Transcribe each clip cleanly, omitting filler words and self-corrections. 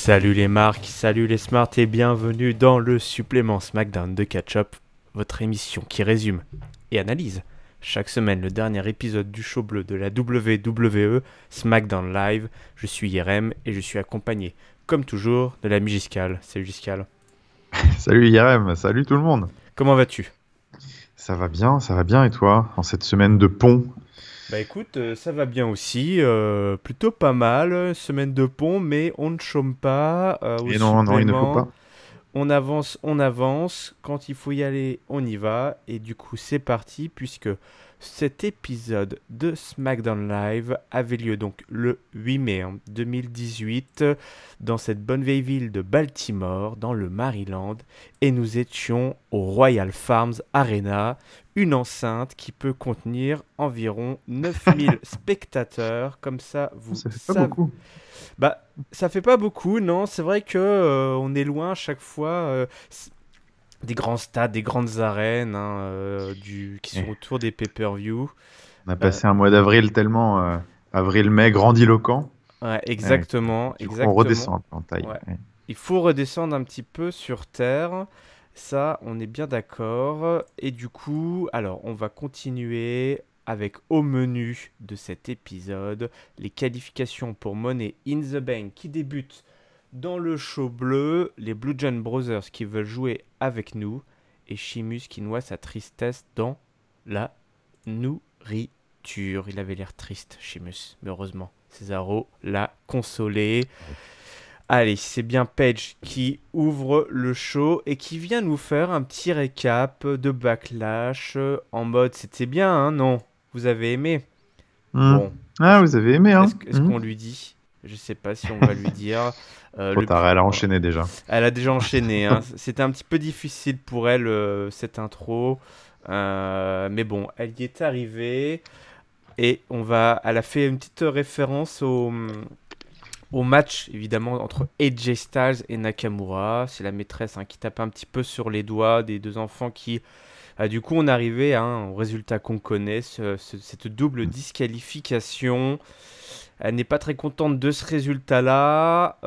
Salut les marques, salut les smarts et bienvenue dans le supplément SmackDown de Catch Up, votre émission qui résume et analyse chaque semaine le dernier épisode du show bleu de la WWE SmackDown Live. Je suis Yerem et je suis accompagné, comme toujours, de l'ami Giscal. Salut Giscal. Salut Yarem, salut tout le monde. Comment vas-tu? Ça va bien et toi, en cette semaine de pont? Bah écoute, ça va bien aussi, plutôt pas mal, semaine de pont, mais on ne chôme pas au Et non, non, il ne faut supplément. pas. On avance, quand il faut y aller, on y va, et du coup c'est parti, puisque cet épisode de SmackDown Live avait lieu donc le 8 mai 2018, dans cette bonne vieille ville de Baltimore, dans le Maryland, et nous étions au Royal Farms Arena, une enceinte qui peut contenir environ 9000 spectateurs, comme ça vous Ça fait pas savez. beaucoup. Bah, ça fait pas beaucoup, non. C'est vrai que on est loin à chaque fois des grands stades, des grandes arènes qui sont Eh, autour des pay-per-view. on a Euh, passé un mois d'avril tellement avril-mai grandiloquent. ouais, Eh, exactement, du coup, on exactement. redescend un peu en taille. Ouais. Il faut redescendre un petit peu sur Terre. Ça, on est bien d'accord. Et du coup, alors, on va continuer avec au menu de cet épisode les qualifications pour Money in the Bank qui débutent dans le show bleu, les Blue John Brothers qui veulent jouer avec nous et Sheamus qui noie sa tristesse dans la nourriture. Il avait l'air triste, Sheamus, mais heureusement, Cesaro l'a consolé. Allez, c'est bien Paige qui ouvre le show et qui vient nous faire un petit récap de Backlash en mode c'était bien, hein, non? Vous avez aimé? Hmm. Bon, Ah, est-ce vous avez aimé, hein? est-ce qu'on lui dit? Je sais pas si on va lui dire. Trop Le tard, plus... elle a enchaîné déjà. Elle a déjà enchaîné, hein. C'était un petit peu difficile pour elle cette intro. Mais bon, elle y est arrivée. Et elle a fait une petite référence au match évidemment entre AJ Styles et Nakamura. C'est la maîtresse qui tape un petit peu sur les doigts des deux enfants qui. Du coup, on est arrivé au résultat qu'on connaît, cette double disqualification. Elle n'est pas très contente de ce résultat-là.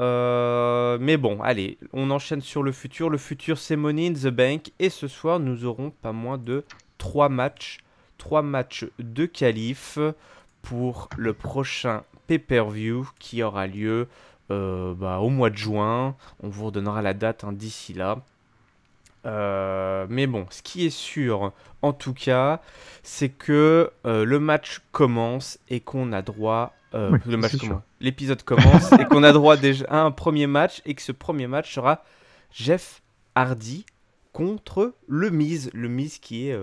Mais bon, allez, on enchaîne sur le futur. Le futur, c'est Money in the Bank. Et ce soir, nous aurons pas moins de 3 matchs. 3 matchs de qualif pour le prochain pay-per-view qui aura lieu au mois de juin. On vous redonnera la date d'ici là. Mais bon, ce qui est sûr, en tout cas, c'est que le match commence et qu'on a droit. Oui, Le match c'est sûr. commence. L'épisode commence et qu'on a droit déjà à un premier match et que ce premier match sera Jeff Hardy contre le Miz. Le Miz qui est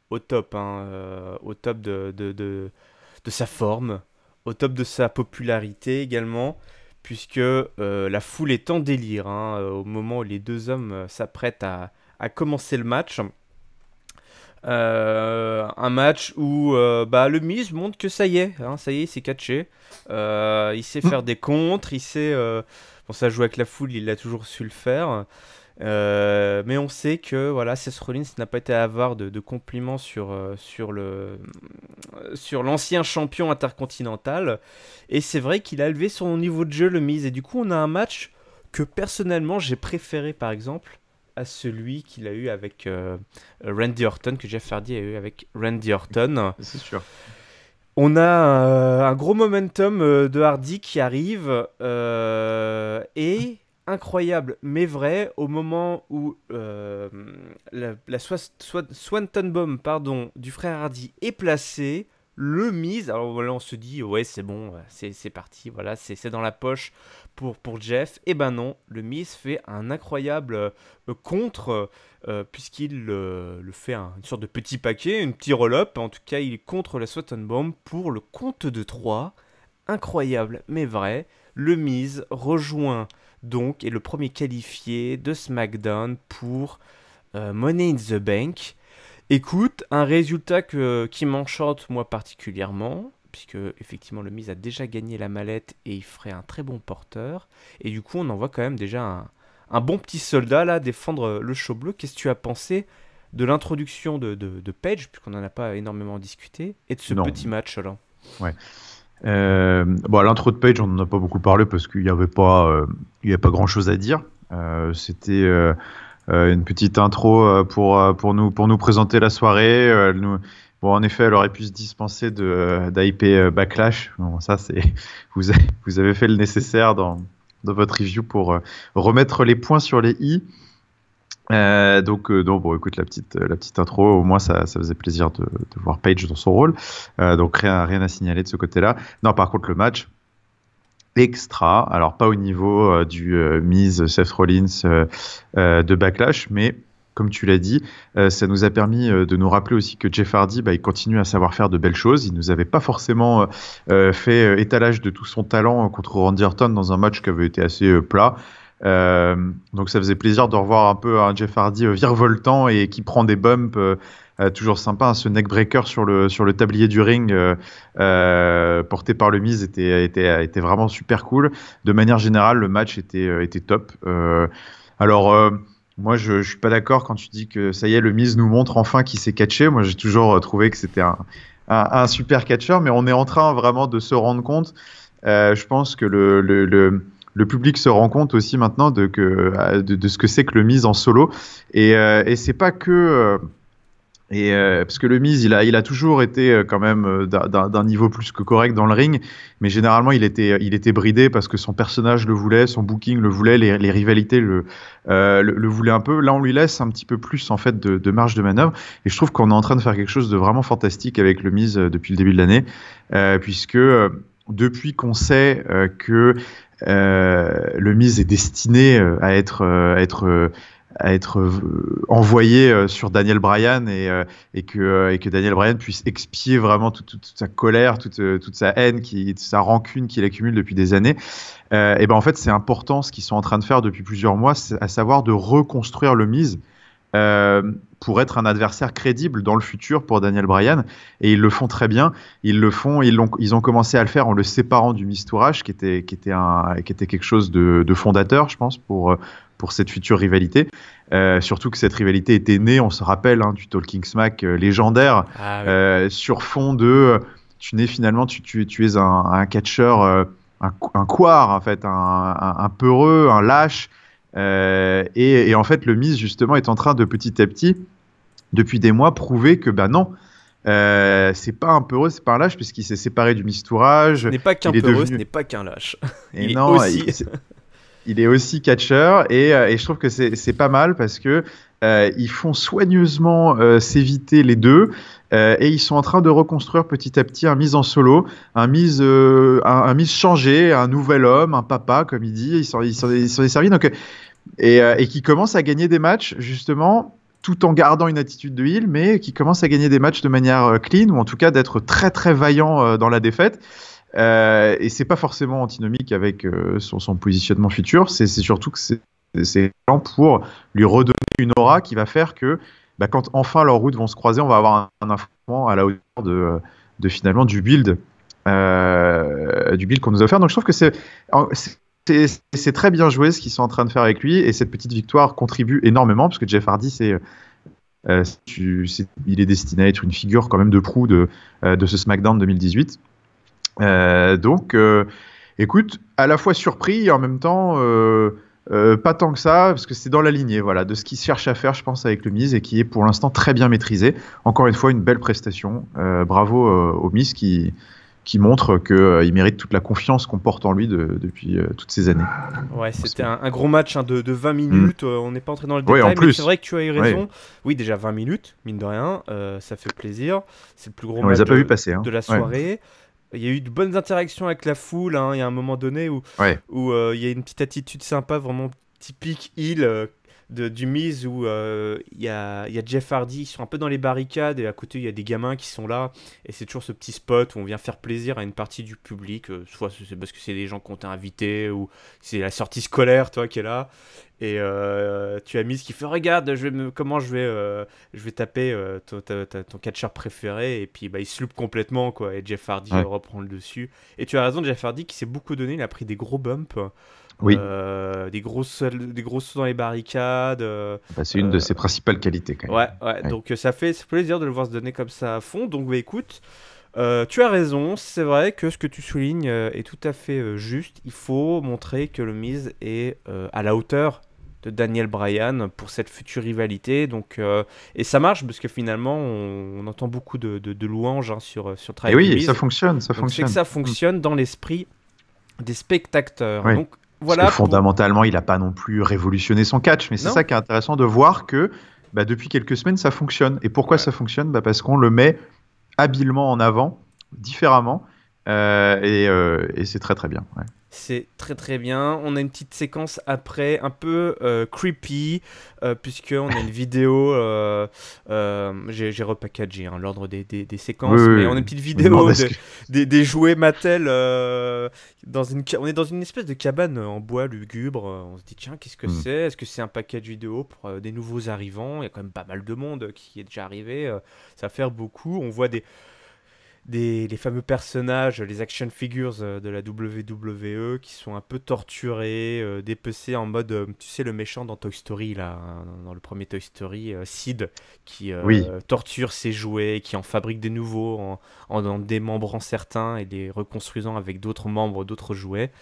au top, au top de sa forme, au top de sa popularité également, puisque la foule est en délire au moment où les deux hommes s'apprêtent à commencer le match. Un match où le Miz montre que ça y est, il s'est catché. Il sait faire des contres, il sait. Bon, ça joue avec la foule, il a toujours su le faire. Mais on sait que voilà, Seth Rollins n'a pas été avare de compliments sur l'ancien champion intercontinental. Et c'est vrai qu'il a élevé son niveau de jeu, le Miz. Et du coup, on a un match que personnellement j'ai préféré par exemple à celui qu'il a eu avec Randy Orton, que Jeff Hardy a eu avec Randy Orton. C'est sûr. On a un gros momentum de Hardy qui arrive et incroyable mais vrai au moment où Swanton Bomb du frère Hardy est placée, le Miz, alors voilà on se dit ouais c'est bon, c'est parti, voilà c'est dans la poche pour Jeff, et ben non, le Miz fait un incroyable contre puisqu'il le fait une sorte de petit paquet, une petit roll-up. En tout cas, il est contre la Swanton Bomb pour le compte de 3. Incroyable, mais vrai. Le Miz rejoint donc, est le premier qualifié de SmackDown pour Money in the Bank. Écoute, un résultat qui m'enchante moi particulièrement, puisque effectivement le Miz a déjà gagné la mallette et il ferait un très bon porteur. Et du coup, on en voit quand même déjà un bon petit soldat là défendre le show bleu. Qu'est-ce que tu as pensé de l'introduction de Page, puisqu'on n'en a pas énormément discuté, et de ce Non. petit match là? Ouais. Bon, à l'intro de Page, on n'en a pas beaucoup parlé parce qu'il n'y avait il y avait pas grand-chose à dire. C'était une petite intro pour nous présenter la soirée. Bon, en effet, elle aurait pu se dispenser d'hyper Backlash. Bon, ça, vous avez fait le nécessaire dans votre review pour remettre les points sur les i. Donc bon, écoute, la petite intro, au moins ça faisait plaisir de voir Paige dans son rôle. Donc rien à signaler de ce côté-là. Non, par contre, le match extra, alors pas au niveau du Miz Seth Rollins de Backlash, mais comme tu l'as dit, ça nous a permis de nous rappeler aussi que Jeff Hardy, il continue à savoir faire de belles choses. Il nous avait pas forcément fait étalage de tout son talent contre Randy Orton dans un match qui avait été assez plat. Donc ça faisait plaisir de revoir un peu un Jeff Hardy virevoltant et qui prend des bumps, toujours sympa, hein. Ce neckbreaker sur le tablier du ring porté par le Miz était vraiment super cool. De manière générale, le match était top. Alors moi je suis pas d'accord quand tu dis que ça y est, le Miz nous montre enfin qu'il s'est catché. Moi j'ai toujours trouvé que c'était un super catcheur, mais on est en train vraiment de se rendre compte. Je pense que le public se rend compte aussi maintenant de ce que c'est que le Miz en solo. Et c'est pas que... parce que le Miz, il a toujours été quand même d'un niveau plus que correct dans le ring, mais généralement il était bridé parce que son personnage le voulait, son booking le voulait, les rivalités le voulaient un peu. Là, on lui laisse un petit peu plus en fait de marge de manœuvre, et je trouve qu'on est en train de faire quelque chose de vraiment fantastique avec le Miz depuis le début de l'année, puisque depuis qu'on sait que le Miz est destiné à être envoyé sur Daniel Bryan et que Daniel Bryan puisse expier vraiment toute sa colère, toute sa haine, toute sa rancune qu'il accumule depuis des années. Et ben en fait, c'est important ce qu'ils sont en train de faire depuis plusieurs mois, à savoir de reconstruire le Miz pour être un adversaire crédible dans le futur pour Daniel Bryan, et ils le font très bien. Ils ont commencé à le faire en le séparant du Miz Tourage, qui était quelque chose de fondateur, je pense, pour cette future rivalité. Surtout que cette rivalité était née, on se rappelle, du Talking Smack légendaire, sur fond de tu es un catcheur, un couard en fait, un peureux, un lâche. Et en fait, le Miz justement est en train de petit à petit, depuis des mois, prouver que non, c'est pas un peureux, c'est pas un lâche, puisqu'il s'est séparé du Miz Tourage. Ce n'est pas qu'un peureux, ce n'est pas qu'un lâche. Il est aussi catcheur, et je trouve que c'est pas mal parce que ils font soigneusement s'éviter les deux, et ils sont en train de reconstruire petit à petit un Miz en solo, un Miz changé, un nouvel homme, un papa comme il dit. Ils s'en est servi, donc et qui commence à gagner des matchs justement, tout en gardant une attitude de heel, mais qui commence à gagner des matchs de manière clean, ou en tout cas d'être très très vaillant dans la défaite. Et c'est pas forcément antinomique avec son positionnement futur. C'est surtout que c'est pour lui redonner une aura qui va faire que quand enfin leurs routes vont se croiser, on va avoir un affrontement à la hauteur de finalement du build qu'on nous a offert. Donc je trouve que c'est très bien joué ce qu'ils sont en train de faire avec lui, et cette petite victoire contribue énormément, parce que Jeff Hardy il est destiné à être une figure quand même de proue de ce SmackDown 2018. Donc écoute, à la fois surpris et en même temps pas tant que ça, parce que c'est dans la lignée, voilà, de ce qu'il cherche à faire, je pense, avec le Miz, et qui est pour l'instant très bien maîtrisé. Encore une fois, une belle prestation. Bravo au Miz qui montre qu'il mérite toute la confiance qu'on porte en lui depuis toutes ces années. Ouais, c'était un gros match de 20 minutes. On n'est pas entré dans le détail, mais c'est vrai que tu as eu raison. Oui, déjà 20 minutes, mine de rien, ça fait plaisir. C'est le plus gros match de la soirée. Ouais. Il y a eu de bonnes interactions avec la foule. Il y a un moment donné où il y a une petite attitude sympa, vraiment typique heel du Miz, où il y a Jeff Hardy, ils sont un peu dans les barricades, et à côté il y a des gamins qui sont là, et c'est toujours ce petit spot où on vient faire plaisir à une partie du public, soit c'est parce que c'est des gens qu'on t'a invités, ou c'est la sortie scolaire qui est là, et tu as Miz qui fait regarde, je vais taper ton catcheur préféré, et puis il se loupe complètement et Jeff Hardy reprend le dessus, et tu as raison, Jeff Hardy qui s'est beaucoup donné, il a pris des gros bumps. Oui. Des gros sauts dans les barricades. C'est une de ses principales qualités quand même. Ouais. Donc ça fait plaisir de le voir se donner comme ça à fond. Donc écoute, Tu as raison, c'est vrai que ce que tu soulignes est tout à fait juste. Il faut montrer que le Miz est à la hauteur de Daniel Bryan pour cette future rivalité. Donc, et ça marche parce que finalement, on entend beaucoup de louanges sur le Et travail du oui, ça Miz. fonctionne, ça Donc, c'est que fonctionne. ça fonctionne dans l'esprit des spectateurs. Oui. Donc, Parce que voilà pour... fondamentalement, il n'a pas non plus révolutionné son catch, mais c'est Non? ça qui est intéressant de voir que depuis quelques semaines, ça fonctionne. Et pourquoi Ouais. ça fonctionne? Parce qu'on le met habilement en avant, différemment, et c'est très très bien. Ouais. C'est très très bien. On a une petite séquence après, un peu creepy, puisqu'on a une vidéo. J'ai repackagé l'ordre des Oui, séquences, mais oui, on a oui. une petite Je me demandais vidéo des jouets Mattel. On est dans une espèce de cabane en bois lugubre. On se dit, tiens, qu'est-ce que Hmm. c'est? Est-ce que c'est un package vidéo pour des nouveaux arrivants? Il y a quand même pas mal de monde qui est déjà arrivé. Ça va faire beaucoup. On voit les fameux personnages, les action figures de la WWE qui sont un peu torturés, dépecés en mode, tu sais, le méchant dans Toy Story, là, hein, dans le premier Toy Story, Sid, qui Oui, torture ses jouets, qui en fabrique des nouveaux en démembrant certains et les reconstruisant avec d'autres membres, d'autres jouets.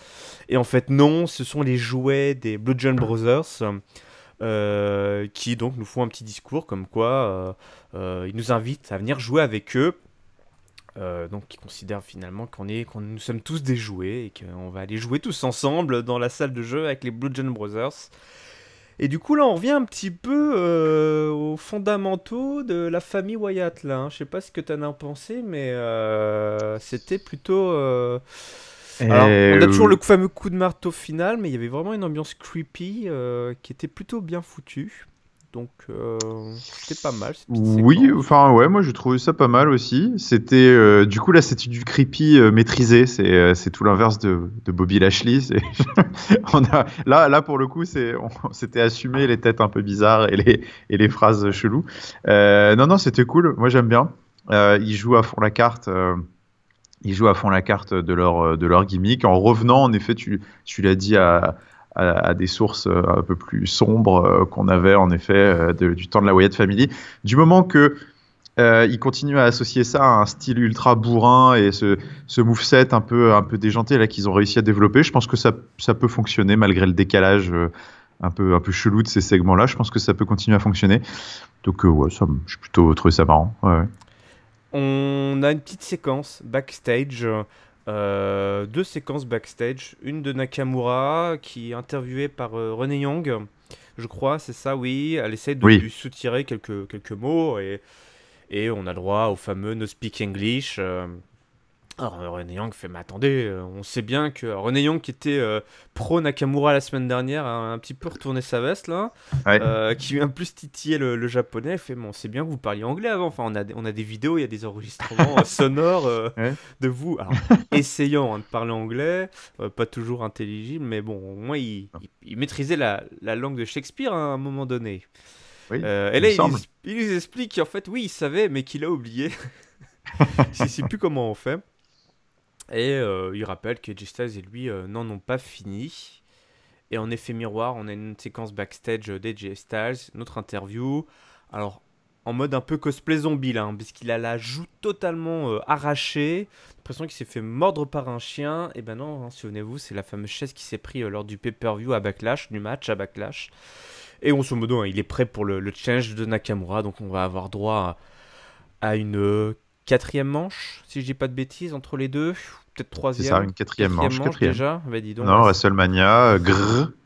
Et en fait, non, ce sont les jouets des Bludgeon Brothers. Qui donc nous font un petit discours comme quoi ils nous invitent à venir jouer avec eux. Donc qui considèrent finalement nous sommes tous des jouets et qu'on va aller jouer tous ensemble dans la salle de jeu avec les Bludgeon Brothers. Et du coup là on revient un petit peu aux fondamentaux de la famille Wyatt là. Je sais pas ce que t'en as pensé, mais c'était plutôt... Alors on a toujours le fameux coup de marteau final, mais il y avait vraiment une ambiance creepy qui était plutôt bien foutue. Donc c'était pas mal cette petite oui, séquence. enfin ouais, moi j'ai trouvé ça pas mal aussi. C'était du coup là c'était du creepy maîtrisé, c'est tout l'inverse de Bobby Lashley. Là pour le coup c'était assumé les têtes un peu bizarres et les phrases cheloues. Non c'était cool, moi j'aime bien. Ils jouent à fond la carte. Ils jouent à fond la carte de leur gimmick en revenant en effet tu l'as dit à des sources un peu plus sombres qu'on avait en effet du temps de la Wyatt Family. Du moment que ils continuent à associer ça à un style ultra bourrin et ce moveset un peu déjanté là qu'ils ont réussi à développer, je pense que ça peut fonctionner malgré le décalage un peu chelou de ces segments-là. Je pense que ça peut continuer à fonctionner. Donc ouais, j'ai plutôt trouvé ça marrant. Ouais, ouais. On a une petite séquence backstage, deux séquences backstage, une de Nakamura qui est interviewée par Renee Young, je crois, c'est ça, oui. Elle essaie de Oui, lui soutirer quelques mots et on a le droit au fameux No Speak English. Alors René Young fait, mais attendez, on sait bien que René Young qui était pro Nakamura la semaine dernière a un petit peu retourné sa veste là, ouais. qui vient plus titiller le japonais, fait, mais on sait bien que vous parliez anglais avant, enfin on a des vidéos, il y a des enregistrements sonores Ouais. de vous, alors essayant de parler anglais, pas toujours intelligible, mais bon, au moins il maîtrisait la langue de Shakespeare à un moment donné. Oui, Et il me là semble. il nous explique qu'en fait oui il savait mais qu'il a oublié, je sais plus comment on fait. Et il rappelle que J Styles et lui n'en ont pas fini. Et en effet miroir, on a une séquence backstage d'AJ Styles, notre interview. Alors, en mode un peu cosplay zombie là, puisqu'il a la joue totalement arrachée. L'impression qu'il s'est fait mordre par un chien. Et ben non, souvenez-vous, c'est la fameuse chaise qui s'est pris lors du pay-per-view à Backlash, du match à Backlash. Et grosso modo, il est prêt pour le challenge de Nakamura. Donc on va avoir droit à une quatrième manche, si je dis pas de bêtises, entre les deux. Peut-être C'est ça, troisième. une quatrième manche. Quatrième. Déjà. Bah dis donc. Non, WrestleMania,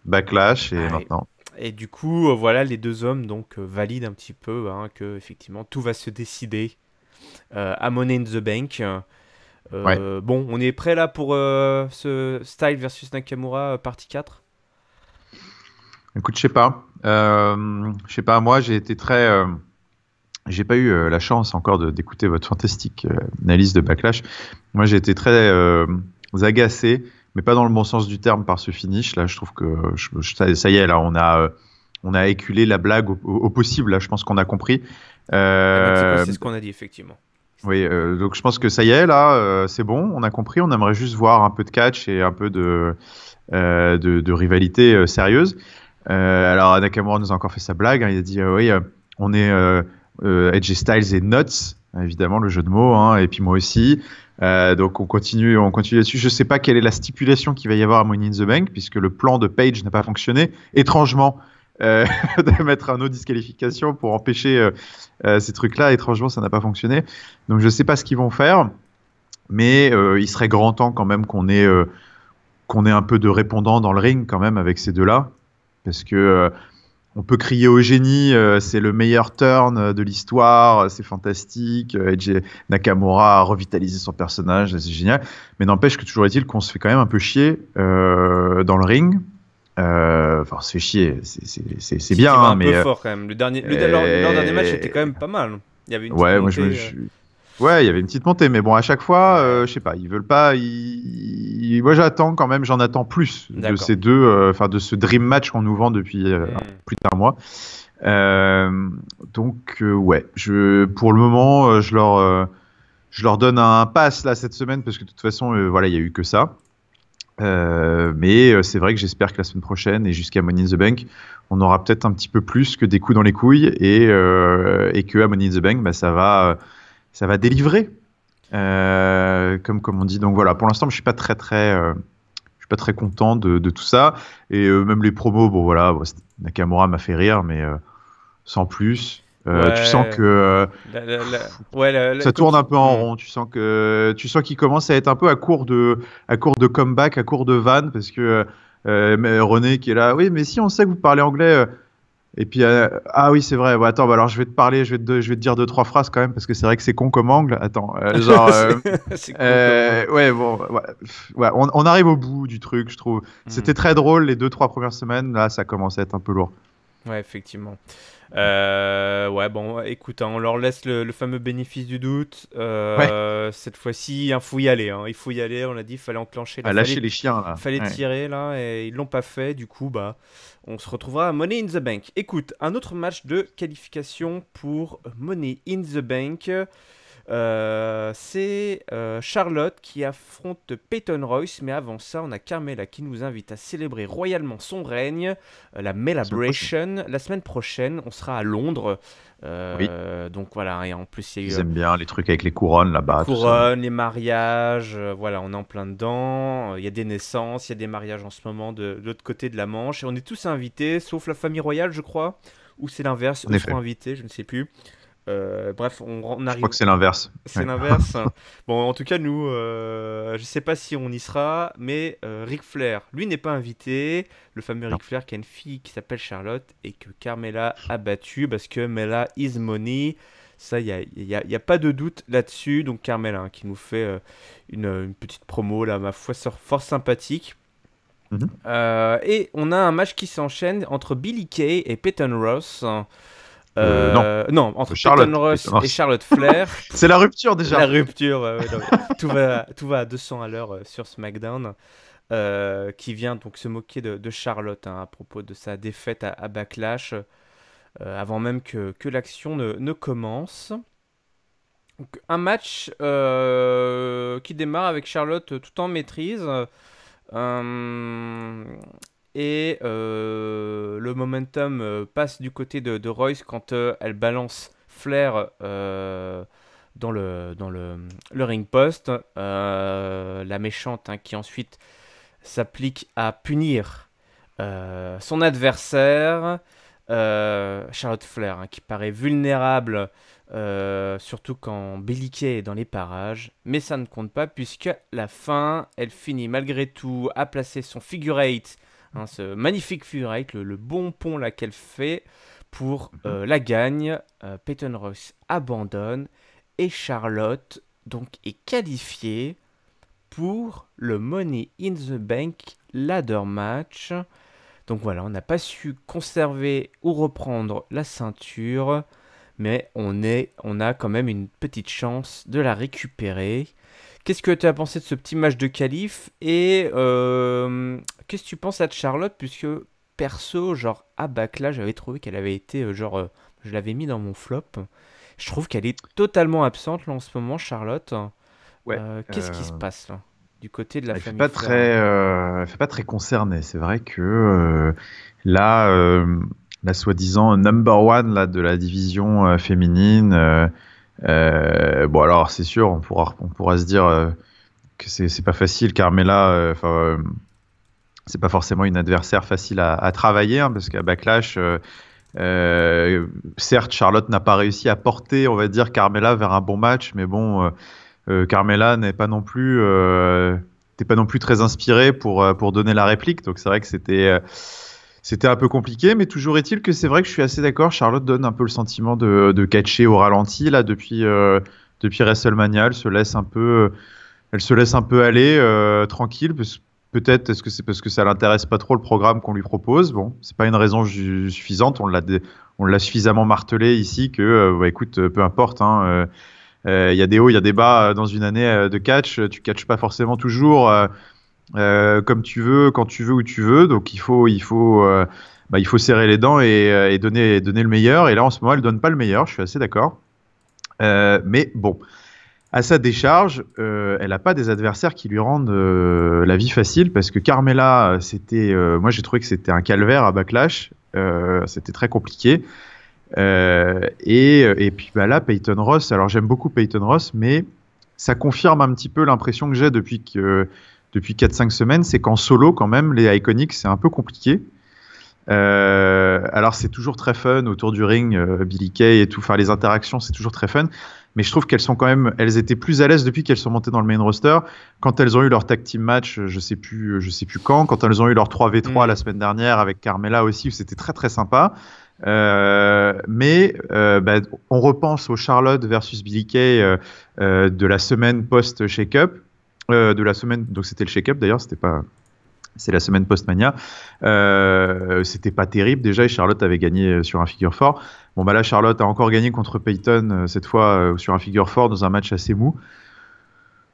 Backlash et Ouais. maintenant. Et du coup, voilà, les deux hommes donc valident un petit peu que effectivement tout va se décider à Money in the Bank. Ouais. Bon, on est prêt là pour ce Style versus Nakamura partie 4. Écoute, je sais pas. Moi j'ai été très. J'ai pas eu la chance encore d'écouter votre fantastique analyse de Backlash. Moi j'ai été très agacé, mais pas dans le bon sens du terme par ce finish. Là, je trouve que ça y est, là on a éculé la blague au possible. Là, je pense qu'on a compris. C'est ce qu'on a dit effectivement. Oui, donc je pense que ça y est, là, c'est bon, on a compris. On aimerait juste voir un peu de catch et un peu de rivalité sérieuse. Alors Nakamura nous a encore fait sa blague, hein. Il a dit oui, on est AJ Styles et nuts. évidemment le jeu de mots, hein, et puis moi aussi. Donc on continue là-dessus. Je sais pas quelle est la stipulation qu'il va y avoir à Money in the Bank, puisque le plan de Page n'a pas fonctionné. Étrangement, de mettre un autre disqualification pour empêcher ces trucs-là, étrangement, ça n'a pas fonctionné. Donc je sais pas ce qu'ils vont faire, mais il serait grand temps quand même qu'on ait un peu de répondant dans le ring quand même avec ces deux-là, parce que on peut crier au génie, c'est le meilleur turn de l'histoire, c'est fantastique, Edge Nakamura a revitalisé son personnage, c'est génial. Mais n'empêche que toujours est-il qu'on se fait quand même un peu chier dans le ring. Enfin, on se fait chier, c'est bien, hein, mais peu fort quand même. Leur dernier match était quand même pas mal. Il y avait une ouais, petite moi montée, ouais, il y avait une petite montée, mais bon, à chaque fois, je sais pas, ils veulent pas. Moi, j'attends quand même, j'en attends plus de ces deux, de ce dream match qu'on nous vend depuis plus d'un mois. Donc, ouais, pour le moment, je leur donne un pass là cette semaine parce que de toute façon, voilà, il y a eu que ça. Mais c'est vrai que j'espère que la semaine prochaine et jusqu'à Money in the Bank, on aura peut-être un petit peu plus que des coups dans les couilles et que à Money in the Bank, bah, ça va délivrer, comme on dit. Donc voilà, pour l'instant, je suis pas très content de tout ça. Et même les promos, bon voilà, Nakamura m'a fait rire, mais sans plus. Tu sens que ça tourne un peu en rond. Tu sens qu'il commence à être un peu à court de comeback, à court de vannes, parce que René qui est là, oui, mais si on sait que vous parlez anglais. Et puis ah oui, c'est vrai. Ouais, attends, bah alors je vais te dire 2-3 phrases quand même parce que c'est vrai que c'est con comme angle. Attends, genre ouais, bon, ouais, on arrive au bout du truc, je trouve. C'était très drôle les 2-3 premières semaines. Là, ça commence à être un peu lourd. Ouais, effectivement. Ouais, bon, écoute, hein, on leur laisse le fameux bénéfice du doute. Cette fois-ci, il faut y aller. Hein. Il faut y aller. On a dit, il fallait enclencher. Lâcher les chiens là. Fallait tirer là, et ils l'ont pas fait. Du coup, bah, on se retrouvera à Money in the Bank. Écoute, un autre match de qualification pour Money in the Bank. C'est Charlotte qui affronte Peyton Royce, mais avant ça, on a Carmella qui nous invite à célébrer royalement son règne, la Melabration. La semaine prochaine, on sera à Londres. Oui. Donc voilà, et en plus, ils aiment bien les trucs avec les couronnes là-bas. Les couronnes, les mariages, voilà, on est en plein dedans. Il y a des naissances, il y a des mariages en ce moment de l'autre côté de la Manche. Et on est tous invités, sauf la famille royale, je crois. Ou c'est l'inverse, eux seront invités, je ne sais plus. Bref, on arrive. Je crois que c'est l'inverse. C'est l'inverse. Bon, en tout cas, nous, je sais pas si on y sera, mais Ric Flair, lui, n'est pas invité. Le fameux Ric Flair qui a une fille qui s'appelle Charlotte et que Carmella a battue parce que Mella is money. Ça, il y a pas de doute là-dessus. Donc Carmella hein, qui nous fait une petite promo, là, ma foi, fort sympathique. Et on a un match qui s'enchaîne entre Billie Kay et Peyton Ross. Non, entre Peyton Ross et Charlotte Flair. C'est la rupture déjà. La rupture, tout va à 200 à l'heure sur SmackDown. Qui vient donc se moquer de Charlotte hein, à propos de sa défaite à Backlash, avant même que l'action ne commence. Donc, un match qui démarre avec Charlotte tout en maîtrise. Et le momentum passe du côté de Royce quand elle balance Flair dans le ring post. La méchante hein, qui ensuite s'applique à punir son adversaire. Charlotte Flair hein, qui paraît vulnérable. Surtout quand Billie Kay est dans les parages, mais ça ne compte pas puisque la fin, elle finit malgré tout à placer son figure 8, hein, ce magnifique figure 8, le bon pont là qu'elle fait pour la gagne. Peyton Royce abandonne et Charlotte donc est qualifiée pour le Money in the Bank ladder match. Donc voilà, on n'a pas su conserver ou reprendre la ceinture. Mais on a quand même une petite chance de la récupérer. Qu'est-ce que tu as pensé de ce petit match de qualif? Et qu'est-ce que tu penses à Charlotte? Puisque perso, genre à Backlash, j'avais trouvé qu'elle avait été, je l'avais mis dans mon flop. Je trouve qu'elle est totalement absente là en ce moment, Charlotte. Ouais. Qu'est-ce qui se passe là du côté de la famille Elle fait pas très concernée. C'est vrai que là. La soi-disant number one là, de la division féminine Bon, alors c'est sûr, on pourra se dire que c'est pas facile. Carmela, c'est pas forcément une adversaire facile à travailler, hein, parce qu'à Backlash, certes, Charlotte n'a pas réussi à porter, on va dire, Carmela vers un bon match, mais bon, Carmela n'était pas non plus très inspirée pour donner la réplique, donc c'est vrai que c'était un peu compliqué, mais toujours est-il que c'est vrai que je suis assez d'accord. Charlotte donne un peu le sentiment de catcher au ralenti là depuis WrestleMania. Elle se laisse un peu aller tranquille. Peut-être est-ce que c'est parce que ça l'intéresse pas trop le programme qu'on lui propose. Bon, c'est pas une raison suffisante. On l'a suffisamment martelé ici que, bah, écoute, peu importe. Hein, il y a des hauts, il y a des bas dans une année de catch. Tu catches pas forcément toujours. Comme tu veux, quand tu veux, où tu veux. Donc il faut serrer les dents et donner le meilleur. Et là, en ce moment, elle donne pas le meilleur. Je suis assez d'accord. Mais bon, à sa décharge, elle n'a pas des adversaires qui lui rendent la vie facile parce que Carmella, moi j'ai trouvé que c'était un calvaire à Backlash. C'était très compliqué. Et puis bah là, Peyton Ross. Alors j'aime beaucoup Peyton Ross, mais ça confirme un petit peu l'impression que j'ai depuis 4-5 semaines, c'est qu'en solo, quand même, les Iconics, c'est un peu compliqué. Alors, c'est toujours très fun autour du ring, Billie Kay et tout, enfin, les interactions, c'est toujours très fun. Mais je trouve elles étaient plus à l'aise depuis qu'elles sont montées dans le main roster. Quand elles ont eu leur tag team match, je sais plus quand elles ont eu leur 3v3 la semaine dernière avec Carmella aussi, c'était très très sympa. Mais on repense au Charlotte versus Billie Kay de la semaine post-shake-up. De la semaine, donc c'était le shake-up d'ailleurs, c'est la semaine post-mania. C'était pas terrible déjà et Charlotte avait gagné sur un figure 4. Bon bah là Charlotte a encore gagné contre Peyton cette fois sur un figure 4 dans un match assez mou.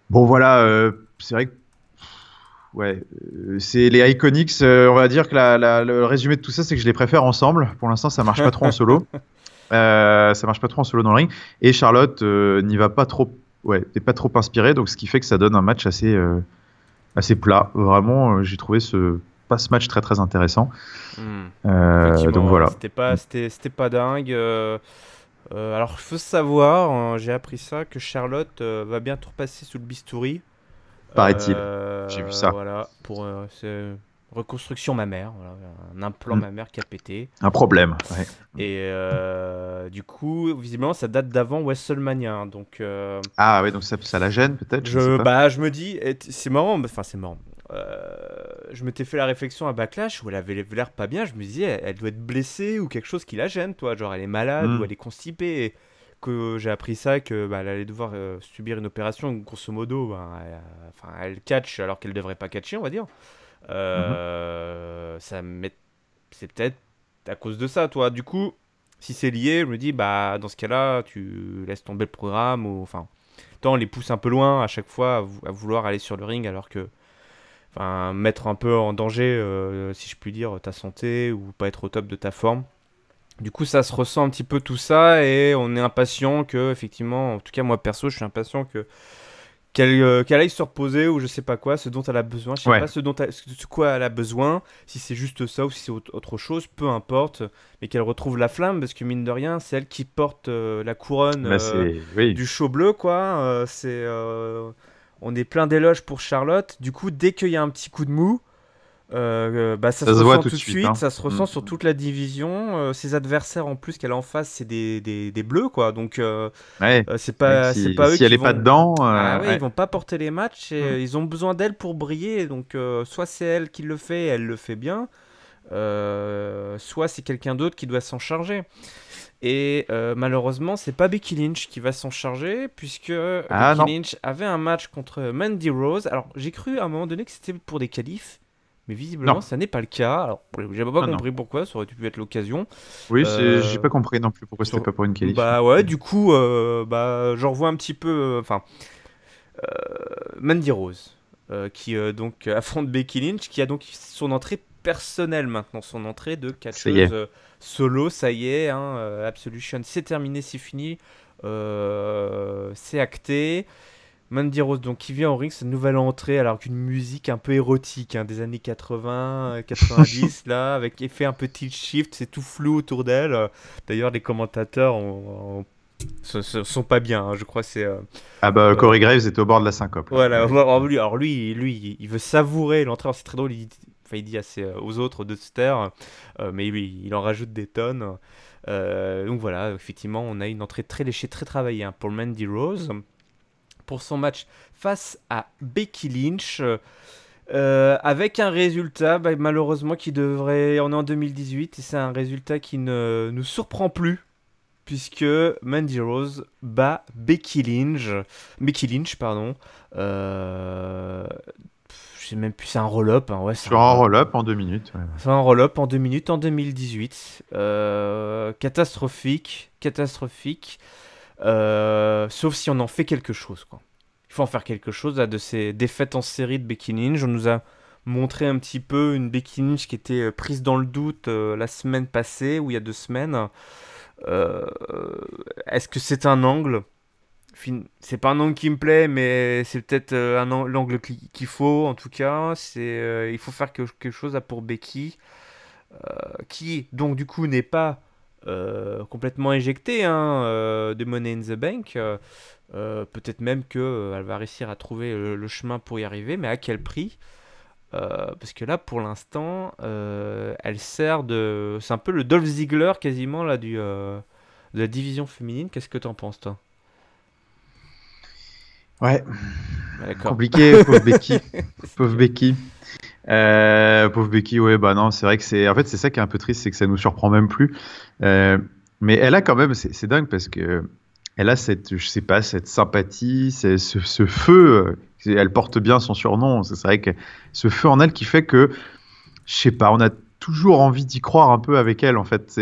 Bon voilà, c'est vrai que ouais, c'est les Iconics. On va dire que le résumé de tout ça, c'est que je les préfère ensemble. Pour l'instant, ça marche pas trop en solo. Ça marche pas trop en solo dans le ring. Et Charlotte n'y va pas trop. Ouais, n'est pas trop inspirée, donc ce qui fait que ça donne un match assez plat. Vraiment, j'ai trouvé pas ce match très très intéressant. Donc voilà. C'était pas dingue. Alors, il faut savoir, hein, j'ai appris ça, que Charlotte va bientôt repasser sous le bistouri. Paraît-il. J'ai vu ça. Voilà, pour reconstruction mammaire. Voilà, un implant mammaire qui a pété. Un problème. Ouais. Et du coup, visiblement, ça date d'avant WrestleMania. Hein, donc, ah ouais, donc ça la gêne peut-être. je me dis, c'est marrant. Enfin, c'est marrant. Je m'étais fait la réflexion à Backlash où elle avait l'air pas bien. Je me disais, elle doit être blessée ou quelque chose qui la gêne, toi. Genre, elle est malade ou elle est constipée. Et que j'ai appris ça, que elle allait devoir subir une opération. Grosso modo, elle catch alors qu'elle devrait pas catcher, on va dire. C'est peut-être à cause de ça, toi. Du coup, si c'est lié, je me dis, bah, dans ce cas-là, tu laisses tomber le programme ou enfin, on les pousse un peu loin à chaque fois à vouloir aller sur le ring alors que mettre un peu en danger, si je puis dire, ta santé ou pas être au top de ta forme. Du coup, ça se ressent un petit peu tout ça et on est impatient que, effectivement, en tout cas, moi perso, je suis impatient qu'elle aille se reposer ou je sais pas quoi, ce dont elle a besoin. Je sais pas ce quoi elle a besoin, si c'est juste ça ou si c'est autre chose, peu importe, mais qu'elle retrouve la flamme parce que mine de rien, c'est elle qui porte la couronne du show bleu, quoi. On est plein d'éloges pour Charlotte. Du coup, dès qu'il y a un petit coup de mou, ça se ressent tout de suite, hein. Ça se ressent sur toute la division. Ses adversaires en plus qu'elle a en face, c'est des bleus, quoi. Donc c'est pas eux si qui elle est vont... pas dedans, ils vont pas porter les matchs et ils ont besoin d'elle pour briller. Donc soit c'est elle qui le fait, elle le fait bien, soit c'est quelqu'un d'autre qui doit s'en charger. Et malheureusement, c'est pas Becky Lynch qui va s'en charger, puisque Becky Lynch avait un match contre Mandy Rose. Alors, j'ai cru à un moment donné que c'était pour des qualifs, mais visiblement, ça n'est pas le cas. Alors, j'ai pas compris pourquoi, ça aurait pu être l'occasion. Oui, j'ai pas compris non plus pourquoi c'était pas pour une qualif. Bah ouais, du coup, j'en revois un petit peu... Mandy Rose, qui donc affronte Becky Lynch, qui a donc son entrée personnelle maintenant, son entrée de catcheuse solo, ça y est, hein, Absolution, c'est terminé, c'est fini, c'est acté. Mandy Rose, donc, qui vient au ring, sa nouvelle entrée, alors qu'une musique un peu érotique, hein, des années 80, 90, là, avec effet un peu tilt shift, c'est tout flou autour d'elle. D'ailleurs, les commentateurs ont sont pas bien, hein, je crois. C'est Ah bah, euh, Corey Graves est au bord de la syncope, là. voilà. Alors lui, il veut savourer l'entrée. C'est très drôle. Enfin, il dit aux autres de se taire, mais lui, il en rajoute des tonnes. Donc voilà, effectivement, on a une entrée très léchée, très travaillée, hein, pour Mandy Rose pour son match face à Becky Lynch. Avec un résultat, malheureusement, qui devrait. On est en 2018 et c'est un résultat qui ne nous surprend plus. Puisque Mandy Rose bat Becky Lynch. Becky Lynch, pardon. Je sais même plus, c'est un roll-up, hein, ouais, c'est Sur un un roll-up. roll-up en 2 minutes. Ouais. C'est un roll-up en 2 minutes en 2018. Catastrophique. Catastrophique. Sauf si on en fait quelque chose, quoi. Il faut en faire quelque chose là, de ces défaites en série de Becky Lynch. On nous a montré un petit peu une Becky Lynch qui était prise dans le doute la semaine passée, ou il y a 2 semaines. Euh, Est-ce que c'est un angle? C'est pas un angle qui me plaît, mais c'est peut-être l'angle qu'il faut, en tout cas. Il faut faire quelque chose là, pour Becky, qui, donc, du coup, n'est pas complètement éjectée, hein, de Money in the Bank. Peut-être même qu'elle va réussir à trouver le chemin pour y arriver, mais à quel prix? Parce que là, pour l'instant, elle sert de. C'est un peu le Dolph Ziggler quasiment là de la division féminine. Qu'est-ce que t'en penses, toi? Ouais, D'accord. compliqué, pauvre Becky. Pauvre Becky. Pauvre Becky, ouais, bah non, c'est vrai que c'est. En fait, c'est ça qui est un peu triste, c'est que ça nous surprend même plus. Euh, mais elle a quand même, c'est dingue parce que elle a cette, je sais pas, cette sympathie, ce feu. Elle porte bien son surnom. C'est vrai que ce feu en elle qui fait que, je sais pas, on a toujours envie d'y croire un peu avec elle. En fait, tu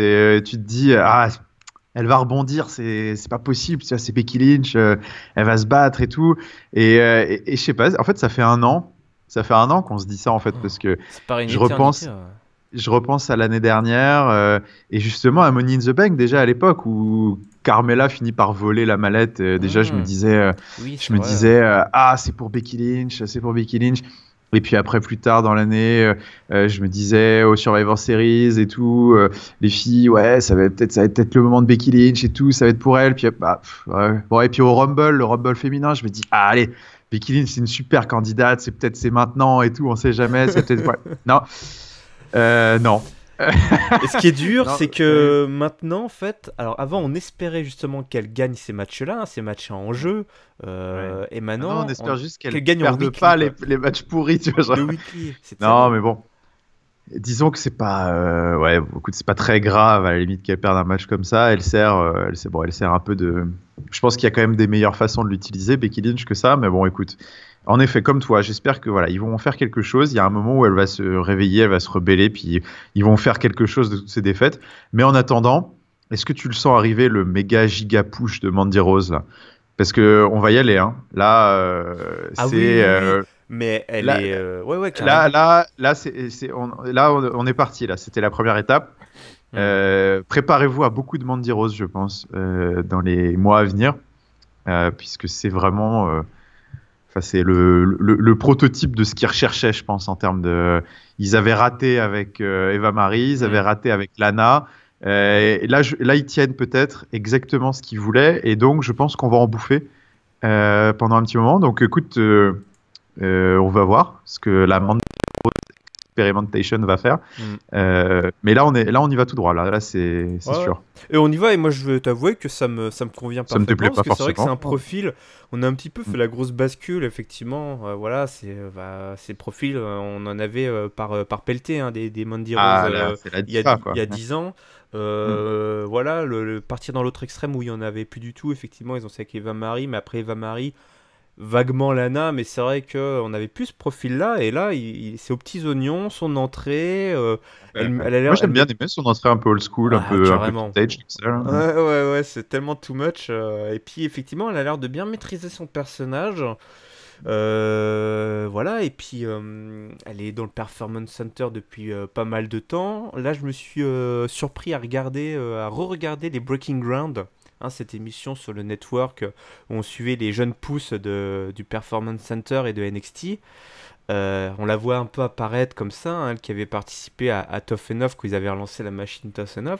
te dis, ah, elle va rebondir, c'est pas possible. Tu vois, c'est Becky Lynch, elle va se battre et tout. Et je sais pas. En fait, ça fait un an. Ça fait un an qu'on se dit ça en fait Oh, parce que ça paraît une je éternité. repense, Ouais. je repense à l'année dernière et justement à Money in the Bank déjà à l'époque où Carmella finit par voler la mallette. Déjà, Hmm, oui, je c'est me vrai. Ouais. disais ah c'est pour Becky Lynch, c'est pour Becky Lynch. Et puis après plus tard dans l'année, je me disais au Survivor Series et tout, les filles ouais ça va peut-être le moment de Becky Lynch et tout, ça va être pour elle. Puis bah ouais. Bon et puis au Rumble, le Rumble féminin, je me dis ah allez Becky Lynch c'est une super candidate, c'est maintenant et tout, on sait jamais, c'est peut-être ouais. Non. Non. Et ce qui est dur, Non, c'est ouais, que maintenant, en fait, alors avant, on espérait justement qu'elle gagne ces matchs-là, hein, ces matchs en jeu, ouais. et Maintenant, on maintenant, espère juste qu'elle qu'elle gagne en perde weekly, pas quoi. les matchs pourris, tu vois. Le Genre. weekly, c'est Non, terrible. mais bon. Disons que c'est pas, ouais, écoute, c'est pas très grave à la limite qu'elle perde un match comme ça. Bon, elle sert un peu de. Je pense qu'il y a quand même des meilleures façons de l'utiliser, Becky Lynch, que ça. Mais bon, écoute, en effet, comme toi, j'espère que voilà, ils vont faire quelque chose. Il y a un moment où elle va se réveiller, elle va se rebeller, puis ils vont faire quelque chose de toutes ces défaites. Mais en attendant, est-ce que tu le sens arriver le méga giga push de Mandy Rose là? Parce que on va y aller, hein. Là, Ah oui, oui, c'est oui, oui. Mais elle là, est, ouais, ouais, carrément. on est parti là. C'était la première étape. Hmm. Préparez-vous à beaucoup de Mandy Rose, je pense, dans les mois à venir, puisque c'est vraiment, enfin, c'est le prototype de ce qu'ils recherchaient, je pense, en termes de. Ils avaient raté avec Eva Marie, ils avaient Hmm. raté avec Lana. Et là, ils tiennent peut-être exactement ce qu'ils voulaient, et donc je pense qu'on va en bouffer pendant un petit moment. Donc, écoute, on va voir ce que la Ouais. Experimentation va faire. Hmm. Mais là, on y va tout droit. Là, c'est Ouais, ouais. sûr. Et on y va, et moi je veux t'avouer que ça me convient Ça me parfaitement, déplaît parce pas que c'est vrai que c'est forcément. un profil, on a un petit peu Mm. fait la grosse bascule, effectivement, voilà, ces profils, on en avait par pelleté, hein, des Mandy Rose Ah là, c'est la il y a, diva, il quoi. y a 10 ans. Mm. Voilà, partir dans l'autre extrême où il y en avait plus du tout, effectivement, ils ont fait avec Eva Marie, mais après Eva Marie, vaguement Lana, mais c'est vrai qu'on avait plus ce profil-là, et là, c'est aux petits oignons, son entrée, elle a Moi, l'air, j'aime bien aimer son entrée un peu old school, Ah, un peu carrément. vintage, comme ça. Ouais, ouais, ouais, c'est tellement too much. Et puis, effectivement, elle a l'air de bien maîtriser son personnage. Voilà, et puis elle est dans le Performance Center depuis pas mal de temps. Là, je me suis surpris à re-regarder les Breaking Ground, hein, cette émission sur le network où on suivait les jeunes pousses du Performance Center et de NXT. On la voit un peu apparaître comme ça, hein, elle qui avait participé à Tough Enough quand ils avaient relancé la machine Tough Enough.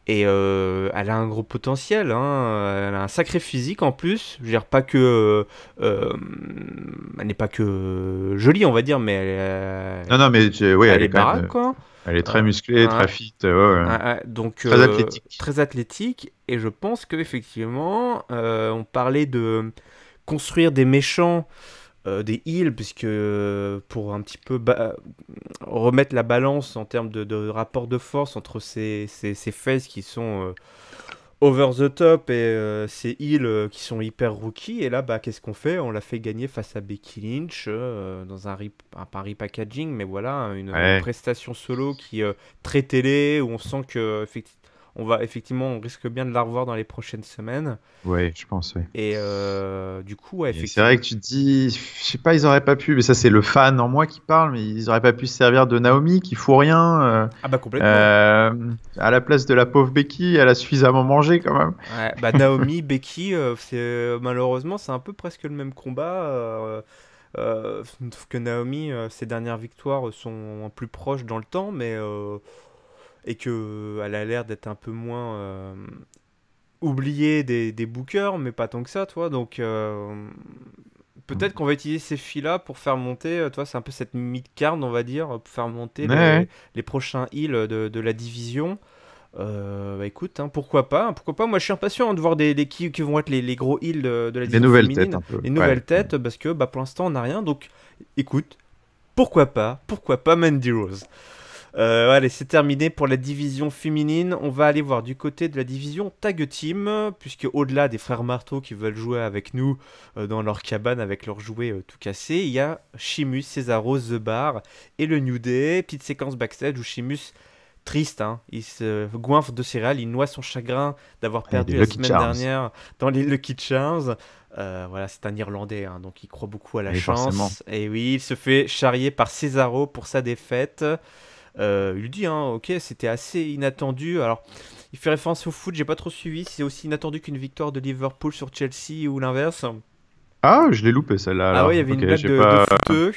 Et elle a un gros potentiel, hein. Elle a un sacré physique en plus. Je veux dire, pas que. Elle n'est pas que jolie, on va dire, mais Non, non, mais oui, elle elle est est quand baraque, même, quoi. elle est très Euh, musclée, très ouais, fit, ouais, ouais. donc, Très athlétique. très athlétique. Et je pense qu'effectivement, on parlait de construire des méchants, des heals, puisque pour un petit peu remettre la balance en termes de rapport de force entre ces faces qui sont over the top et ces heals qui sont hyper rookie. Et là, bah, qu'est-ce qu'on fait? On l'a fait gagner face à Becky Lynch dans pas un repackaging, mais voilà, une Ouais, prestation solo qui très télé, où on sent que on risque bien de la revoir dans les prochaines semaines. ouais, je pense, ouais. Et du coup, ouais, Et c'est vrai effectivement. que tu te dis, je sais pas, ils auraient pas pu, mais ça c'est le fan en moi qui parle, mais ils auraient pas pu se servir de Naomi qui fout rien Ah bah complètement. à la place de la pauvre Becky, elle a suffisamment mangé quand même. Ouais, bah Naomi, Becky, malheureusement c'est un peu presque le même combat. Sauf que Naomi, ses dernières victoires sont plus proches dans le temps, mais et que elle a l'air d'être un peu moins oubliée des bookers, mais pas tant que ça, toi. Donc peut-être qu'on va utiliser ces filles-là pour faire monter, toi, c'est un peu cette mid-card, on va dire, pour faire monter Ouais, les prochains heals de la division. Bah écoute, hein, pourquoi pas, hein, pourquoi pas. Moi, je suis impatient hein, de voir qui vont être les gros heals de la des division nouvelles têtes féminine, un peu. les Ouais. nouvelles têtes, parce que bah, pour l'instant, on n'a rien. Donc, écoute, pourquoi pas Mandy Rose. Allez, c'est terminé pour la division féminine. On va aller voir du côté de la division tag team, puisque au-delà des frères Marteau qui veulent jouer avec nous dans leur cabane avec leurs jouets tout cassés, il y a Sheamus, Cesaro, The Bar et le New Day. Petite séquence backstage où Sheamus triste, hein. Il se goinfre de céréales, il noie son chagrin d'avoir Et des perdu la Lucky semaine Charms. dernière dans les Lucky Charms. Voilà, c'est un Irlandais, hein, donc il croit beaucoup à la Et forcément. chance. Et oui, il se fait charrier par Cesaro pour sa défaite. Il lui dit, hein, ok, c'était assez inattendu. Alors, il fait référence au foot, j'ai pas trop suivi. Si c'est aussi inattendu qu'une victoire de Liverpool sur Chelsea ou l'inverse. Ah, je l'ai loupé celle-là Ah ouais, il y alors. avait Ok, une blague j'ai de pas. footeux.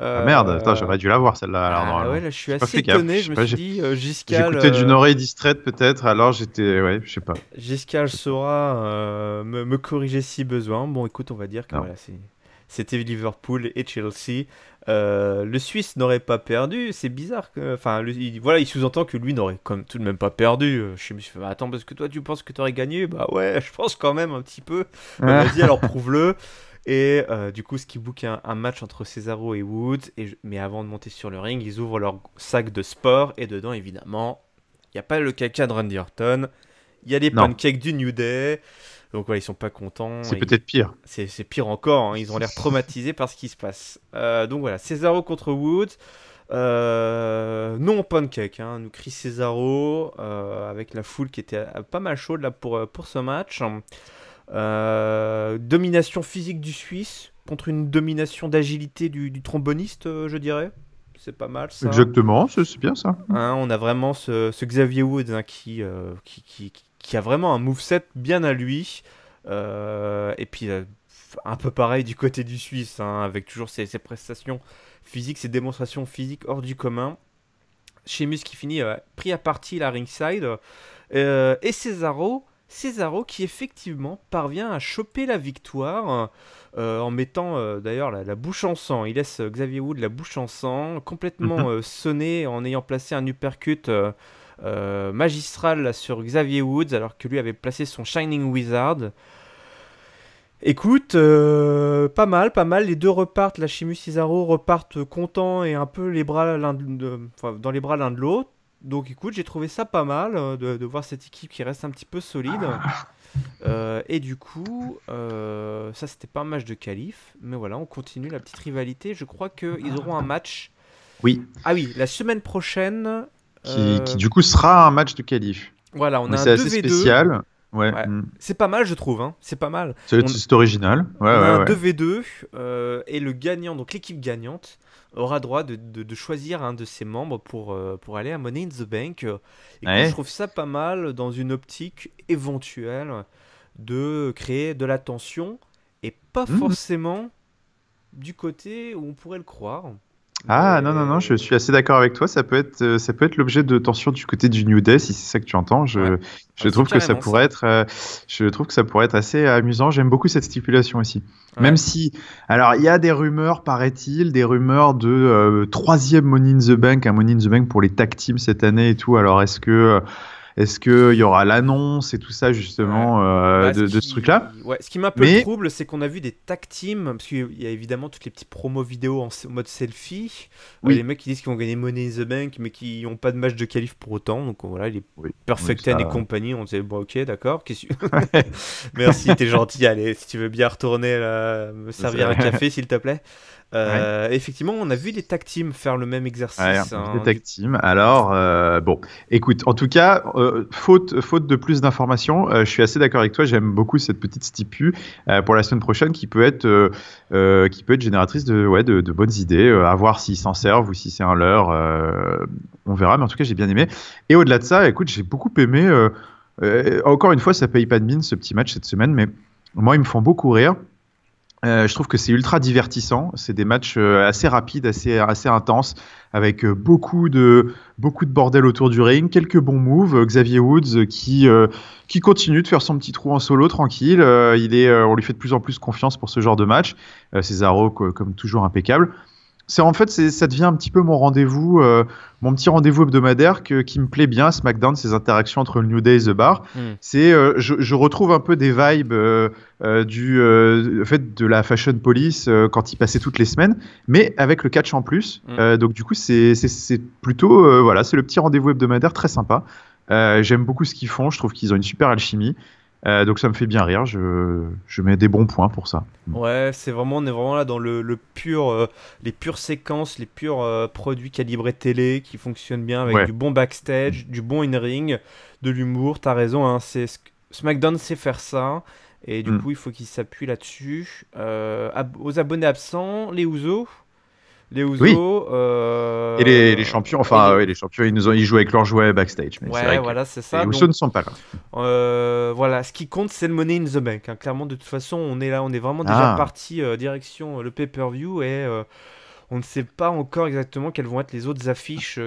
Ah merde, attends, Euh, j'aurais dû la voir celle-là alors ah ouais, normalement. là je suis J'ai pas assez fait gaffe. étonné. Je Je sais me pas, suis dit, Giscal. j'écoutais d'une oreille distraite peut-être, alors j'étais. Ouais, je sais pas. Giscal saura me corriger si besoin. Bon, écoute, on va dire que Non. voilà, c'était Liverpool et Chelsea. Le Suisse n'aurait pas perdu. C'est bizarre que, enfin, voilà, il sous-entend que lui n'aurait comme tout de même pas perdu. Je me suis fait, bah, attends, parce que toi, tu penses que tu aurais gagné? Bah ouais, je pense quand même un petit peu. Bah vas-y, alors prouve-le. Et du coup, ce qui book un match entre Cesaro et Woods. Mais avant de monter sur le ring, ils ouvrent leur sac de sport et dedans, évidemment, il n'y a pas le caca de Randy Orton. Il y a les Non, pancakes du New Day. Donc voilà, ils sont pas contents. c'est peut-être pire. C'est pire encore. Hein, ils ont l'air traumatisés par ce qui se passe. Donc voilà, Cesaro contre Woods. Non pancake, hein, nous crie Cesaro avec la foule qui était pas mal chaude là pour ce match. Domination physique du Suisse contre une domination d'agilité du tromboniste, je dirais. C'est pas mal ça. Exactement, c'est bien ça. Hein, on a vraiment ce Xavier Woods hein, qui a vraiment un moveset bien à lui. Et puis un peu pareil du côté du Suisse, hein, avec toujours ses prestations physiques, ses démonstrations physiques hors du commun. Sheamus qui finit pris à partie la ringside. Et Cesaro qui effectivement parvient à choper la victoire en mettant d'ailleurs la bouche en sang. Il laisse Xavier Wood la bouche en sang, complètement Mhm. sonné en ayant placé un uppercut magistral là, sur Xavier Woods alors que lui avait placé son Shining Wizard. Écoute, pas mal, pas mal. Les deux repartent, la Sheamus Cesaro repartent contents et un peu les bras enfin, dans les bras l'un de l'autre. Donc écoute, j'ai trouvé ça pas mal de voir cette équipe qui reste un petit peu solide. Et du coup, ça c'était pas un match de qualif, mais voilà, on continue la petite rivalité. Je crois qu'ils auront un match. Oui, Ah oui, la semaine prochaine. qui euh, du coup sera un match de qualif. voilà, on Mais a un c'est assez 2v2. spécial. Ouais, Ouais, c'est pas mal, je trouve. Hein, c'est pas mal. c'est original. Ouais, On a ouais, un ouais. 2v2 et le gagnant, donc l'équipe gagnante, aura droit de choisir un de ses membres pour aller à Money in the Bank. Écoute, je Ouais. trouve ça pas mal dans une optique éventuelle de créer de la tension et pas Mhm. forcément du côté où on pourrait le croire. Ah non, non, non, je suis assez d'accord avec toi. Ça peut être l'objet de tension du côté du New Day, si c'est ça que tu entends. Ouais. Je C'est trouve que ça carrément pourrait ça. être, je trouve que ça pourrait être assez amusant. J'aime beaucoup cette stipulation aussi. Même Ouais. si, alors, il y a des rumeurs, paraît-il, des rumeurs de troisième Money in the Bank, un Money in the Bank pour les tag teams cette année et tout. Alors, est-ce que il y aura l'annonce et tout ça Ouais. justement Bah, de ce truc-là? ce qui met un peu le Mais trouble, c'est qu'on a vu des tag teams, parce qu'il y a évidemment toutes les petites promos vidéo mode selfie. Les oui, mecs qui disent qu'ils vont gagner Money in the Bank, mais qui n'ont pas de match de qualif pour autant. Donc voilà, les oui, oui, Perfect Ten et ça. compagnie, on disait, bon, ok, d'accord. Merci, t'es gentil. Allez, si tu veux bien retourner me servir un café, s'il te plaît. Ouais. Effectivement, on a vu les tag teams faire le même Ouais, exercice. on vit des Hein, tag teams. Alors, bon, écoute, en tout cas, faute de plus d'informations, je suis assez d'accord avec toi. J'aime beaucoup cette petite stipu pour la semaine prochaine qui peut être génératrice de bonnes idées. À voir s'ils s'en servent ou si c'est un leurre. On verra, mais en tout cas, j'ai bien aimé. Et au-delà de ça, écoute, j'ai beaucoup aimé. Encore une fois, ça paye pas de mine ce petit match cette semaine, mais moi, ils me font beaucoup rire. Je trouve que c'est ultra divertissant. C'est des matchs assez rapides, assez intenses, avec beaucoup de bordel autour du ring, quelques bons moves. Xavier Woods qui continue de faire son petit trou en solo tranquille. On lui fait de plus en plus confiance pour ce genre de match. Cesaro, comme toujours, impeccable. Ça devient un petit peu mon petit rendez-vous hebdomadaire qui me plaît bien à SmackDown, ces interactions entre le New Day et The Bar. hmm. Je retrouve un peu des vibes en fait, de la Fashion Police quand ils passaient toutes les semaines, mais avec le catch en plus. Hmm. Donc du coup, c'est plutôt voilà, c'est le petit rendez-vous hebdomadaire très sympa. J'aime beaucoup ce qu'ils font. Je trouve qu'ils ont une super alchimie. Donc ça me fait bien rire. Je mets des bons points pour ça. Ouais, on est vraiment là dans le pur, les pures séquences, les purs produits calibrés télé qui fonctionnent bien avec Ouais. du bon backstage, du bon in-ring, de l'humour. T'as raison, hein, SmackDown sait faire ça et du Mm. coup il faut qu'il s'appuie là-dessus. Aux abonnés absents, les Usos, Oui. Et les champions, et enfin, ouais, les champions, ils jouent avec leurs jouets backstage, mais c'est ouais, vrai que voilà, c'est les ça. Usos Donc ne sont pas là. voilà, ce qui compte, c'est le Money in the Bank. Hein. Clairement, de toute façon, on est là, on est vraiment déjà Ah, parti direction le pay-per-view et on ne sait pas encore exactement quelles vont être les autres affiches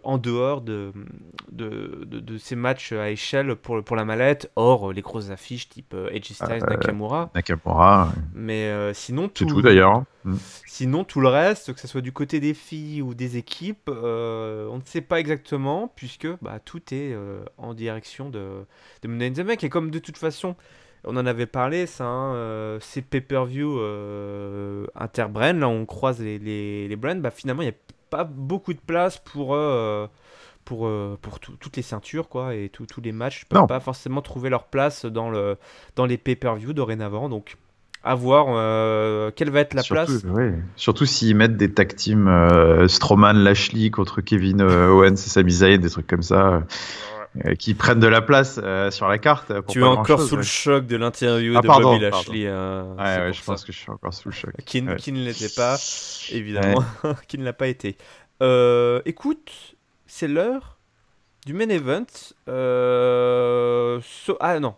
en dehors de ces matchs à échelle pour la mallette, hors les grosses affiches type Edge Styles, Nakamura. Nakamura, Mais c'est tout d'ailleurs. Mm. sinon, tout le reste, que ce soit du côté des filles ou des équipes, on ne sait pas exactement, puisque bah, tout est en direction de Money in the Bank. Et comme de toute façon, on en avait parlé, ça, hein, ces pay-per-view inter-brands, là on croise les brands, bah, finalement il n'y a pas beaucoup de place pour toutes les ceintures, quoi, et tous les matchs ne peuvent Non, pas forcément trouver leur place dans les pay-per-view dorénavant. Donc, à voir quelle va être la surtout, place. ouais. Surtout s'ils mettent des tag teams Strowman, Lashley contre Kevin Owens et Sami Zayn, des trucs comme ça, qui prennent de la place sur la carte pour Tu es pas encore grand-chose. sous le Ouais. choc de l'interview Ah, de Bobby pardon. Lashley, hein, Ouais, c'est ouais, pour je ça. pense que je suis encore sous le choc. Ouais. Qui ne l'était pas, Ouais. évidemment, qui ne l'a pas été. Écoute, c'est l'heure du main event. Ah non,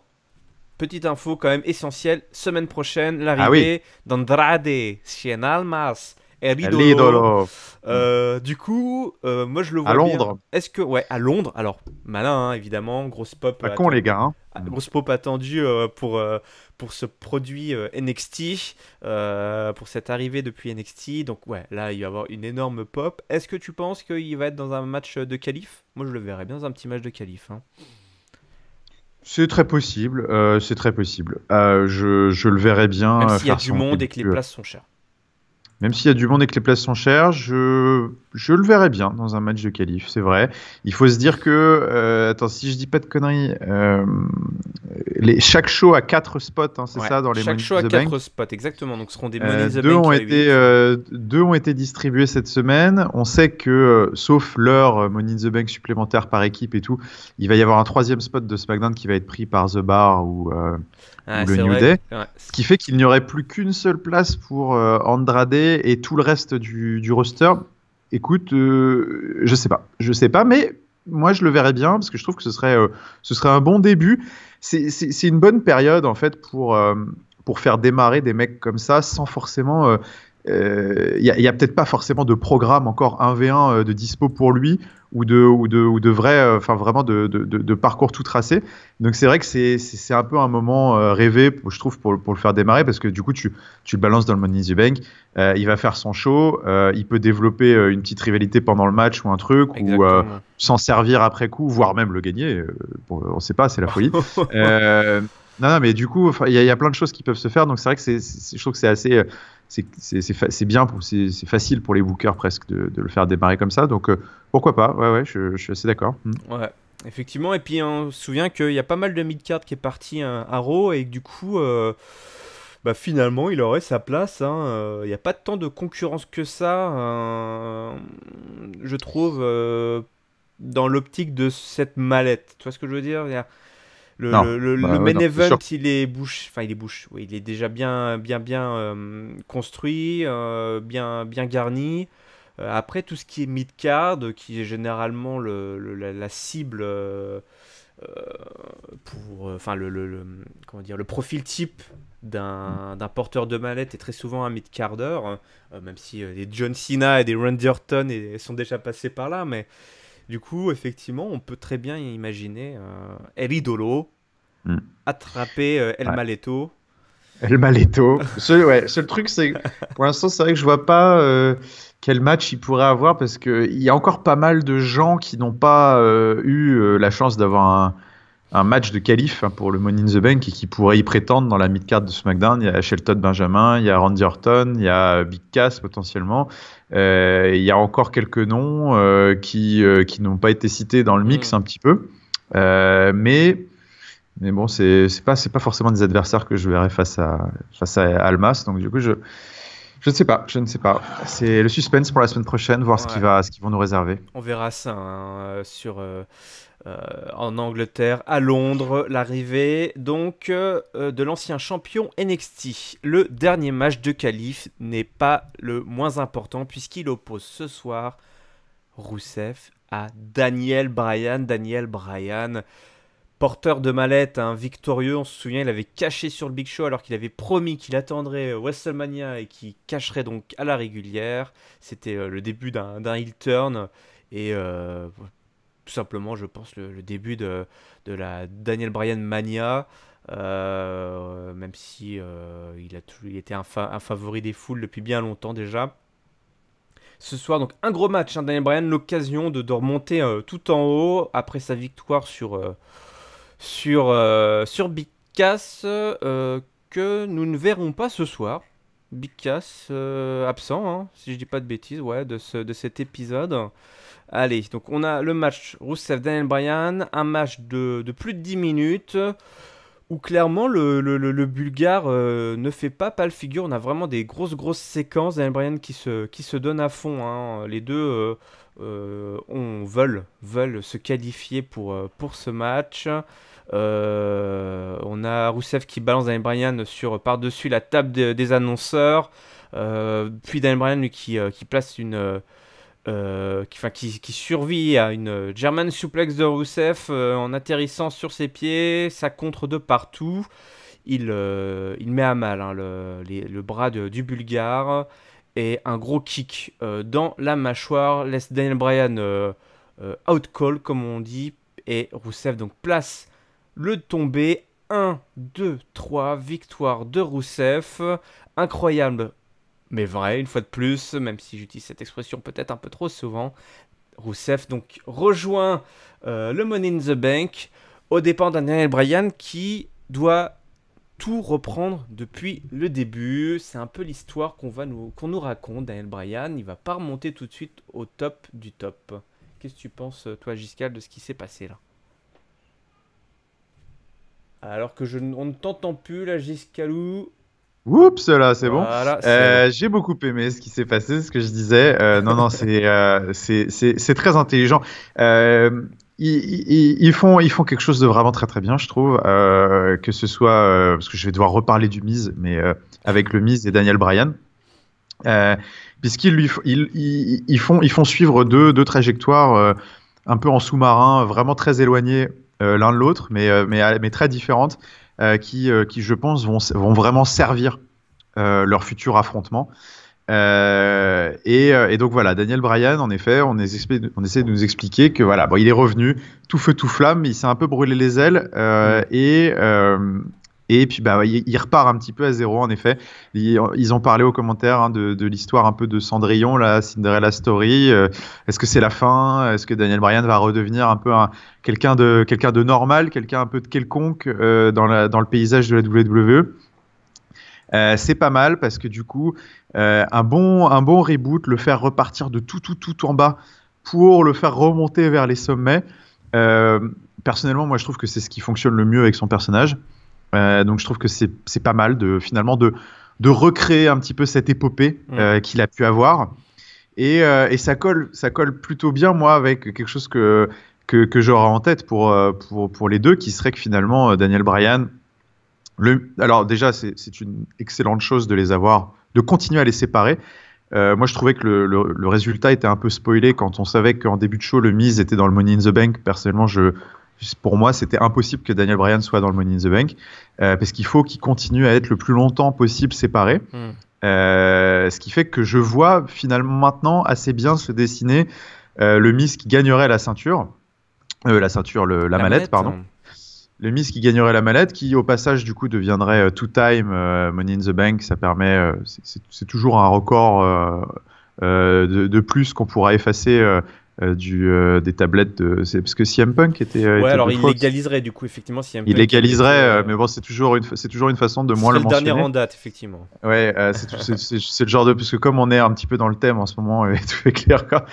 petite info quand même essentielle. Semaine prochaine, Ah oui, l'arrivée d'Andrade, Cien Almas et Ridolo. l'idolo Du coup, moi je le à vois bien. Londres. Est-ce que, ouais, à Londres, alors malin, hein, évidemment, grosse pop, Pas con les gars. Hein. grosse pop attendue pour ce produit NXT, pour cette arrivée depuis NXT. Donc, ouais, là, il va y avoir une énorme pop. Est-ce que tu penses qu'il va être dans un match de qualif? Moi, je le verrais bien dans un petit match de qualif. Hein. C'est très possible. C'est très possible. Je le verrais bien Même s'il y a faire du son monde et que les début. places sont chères. Même s'il y a du monde et que les places sont chères, je le verrais bien dans un match de qualif, c'est vrai. Il faut se dire que, attends, si je dis pas de conneries, chaque show a 4 spots, hein, c'est Ouais. ça, dans les Chaque Money show in a the 4 Bank. spots, exactement. Donc, ce seront des Money in the Deux Bank ont à été, 8. deux ont été distribués cette semaine. On sait que, sauf leur Money in the Bank supplémentaire par équipe et tout, il va y avoir un troisième spot de SmackDown qui va être pris par The Bar ou Ah, le c'est New vrai. Day. Ouais. Ce qui fait qu'il n'y aurait plus qu'une seule place pour Andrade et tout le reste du roster. Écoute, je sais pas, mais moi je le verrais bien parce que je trouve que ce serait un bon début. C'est une bonne période en fait pour faire démarrer des mecs comme ça sans forcément y a peut-être pas forcément de programme encore 1v1 de dispo pour lui ou de vrai, enfin vraiment de parcours tout tracé. Donc c'est vrai que c'est un peu un moment rêvé, je trouve, pour le faire démarrer parce que du coup tu le balances dans le Money in the Bank, il va faire son show, il peut développer une petite rivalité pendant le match ou un truc, ou s'en servir après coup, voire même le gagner. On sait pas, c'est la folie. Non, mais du coup, il y a plein de choses qui peuvent se faire, donc c'est vrai que je trouve que c'est assez. C'est bien, c'est facile pour les bookers presque de le faire démarrer comme ça, donc pourquoi pas, ouais, je suis assez d'accord. Ouais, effectivement, et puis on se souvient qu'il y a pas mal de mid-card qui est parti à Raw, et que du coup, finalement, il aurait sa place, il n'y a pas tant de concurrence que ça, je trouve, dans l'optique de cette mallette, tu vois ce que je veux dire? Le main event, il est bouche, oui, il est déjà bien construit, bien garni. Après, tout ce qui est mid-card, qui est généralement la cible comment dire, le profil type d'un porteur de mallette est très souvent un mid-carder, même si des John Cena et des Randy Orton sont déjà passés par là, mais du coup, effectivement, on peut très bien imaginer El Idolo attraper El Maletto. El Maletto. Seul truc, c'est pour l'instant, c'est vrai que je vois pas quel match il pourrait avoir parce qu'il y a encore pas mal de gens qui n'ont pas eu la chance d'avoir un match de qualif pour le Money in the Bank et qui pourraient y prétendre dans la mid-card de SmackDown. Il y a Shelton Benjamin, il y a Randy Orton, il y a Big Cass potentiellement. Il y a encore quelques noms qui n'ont pas été cités dans le mix un petit peu. Mais bon, c'est pas forcément des adversaires que je verrais face à Almas. Donc du coup, je ne sais pas. C'est le suspense pour la semaine prochaine, voir ce qu'ils vont nous réserver. On verra ça en Angleterre, à Londres, l'arrivée donc de l'ancien champion NXT. Le dernier match de qualif n'est pas le moins important puisqu'il oppose ce soir Rusev à Daniel Bryan. Daniel Bryan, porteur de mallette, victorieux, on se souvient, il avait caché sur le Big Show alors qu'il avait promis qu'il attendrait WrestleMania et qu'il cacherait donc à la régulière. C'était le début d'un heel turn et tout simplement, je pense, le début de la Daniel Bryan Mania, même si il était un favori des foules depuis bien longtemps déjà. Ce soir, donc un gros match, Daniel Bryan, l'occasion de remonter tout en haut après sa victoire sur Big Cass, que nous ne verrons pas ce soir. Big Cass absent, si je dis pas de bêtises, de cet épisode. Allez, donc on a le match Rusev-Daniel Bryan, un match de plus de 10 minutes, où clairement le Bulgare ne fait pas pâle figure. On a vraiment des grosses séquences. Daniel Bryan qui se donne à fond. Les deux veulent se qualifier pour ce match. On a Rusev qui balance Daniel Bryan par-dessus la table des annonceurs. Puis Daniel Bryan lui, qui place qui survit à une German suplex de Rusev en atterrissant sur ses pieds, ça contre de partout. Il met à mal le bras du Bulgare et un gros kick dans la mâchoire laisse Daniel Bryan out call comme on dit, et Rusev donc place le tombé. 1, 2, 3, victoire de Rusev, incroyable mais vrai, une fois de plus, même si j'utilise cette expression peut-être un peu trop souvent. Rusev donc rejoint le Money in the Bank au dépens d'un Daniel Bryan qui doit tout reprendre depuis le début. C'est un peu l'histoire qu'on nous raconte. Daniel Bryan, il va pas remonter tout de suite au top du top. Qu'est-ce que tu penses, toi, Giscal, de ce qui s'est passé là? Alors que on ne t'entend plus là, Giscalou. Oups, là, c'est voilà, bon. J'ai beaucoup aimé ce qui s'est passé, ce que je disais. Non, c'est très intelligent. Ils font quelque chose de vraiment très très bien, je trouve. Que ce soit parce que je vais devoir reparler du Miz, mais avec le Miz et Daniel Bryan, puisqu'ils ils font suivre deux trajectoires un peu en sous-marin, vraiment très éloignées l'un de l'autre, mais très différentes. Qui, je pense, vont vraiment servir leur futur affrontement. Et donc voilà, Daniel Bryan, en effet, on essaie de nous expliquer que voilà, bon, il est revenu tout feu tout flamme, il s'est un peu brûlé les ailes et puis bah il repart un petit peu à zéro en effet. Ils ont parlé aux commentaires de l'histoire un peu de Cendrillon, la Cinderella Story. Est-ce que c'est la fin? Est-ce que Daniel Bryan va redevenir un peu quelqu'un de normal, quelqu'un un peu de quelconque dans le paysage de la WWE? C'est pas mal parce que du coup, un bon reboot, le faire repartir de tout en bas pour le faire remonter vers les sommets. Personnellement, moi, je trouve que c'est ce qui fonctionne le mieux avec son personnage. Donc, je trouve que c'est pas mal finalement de recréer un petit peu cette épopée qu'il a pu avoir. Et ça colle plutôt bien, moi, avec quelque chose que j'aurais en tête pour les deux, qui serait que finalement, Daniel Bryan. Alors déjà, c'est une excellente chose de continuer à les séparer. Moi, je trouvais que le résultat était un peu spoilé quand on savait qu'en début de show, le Miz était dans le Money in the Bank. Personnellement, pour moi, c'était impossible que Daniel Bryan soit dans le Money in the Bank parce qu'il faut qu'il continue à être le plus longtemps possible séparé. Ce qui fait que je vois finalement maintenant assez bien se dessiner le Miz qui gagnerait la mallette, pardon. Le Miz qui gagnerait la mallette, qui au passage du coup deviendrait two-time Money in the Bank. Ça permet, c'est toujours un record de plus qu'on pourra effacer des tablettes parce que CM Punk était. Alors il légaliserait du coup effectivement CM Punk. Il légaliserait, mais bon, c'est toujours une façon de moins le mentionner. Le dernier en date effectivement. Ouais, c'est le genre de parce que comme on est un petit peu dans le thème en ce moment, tout est clair quoi.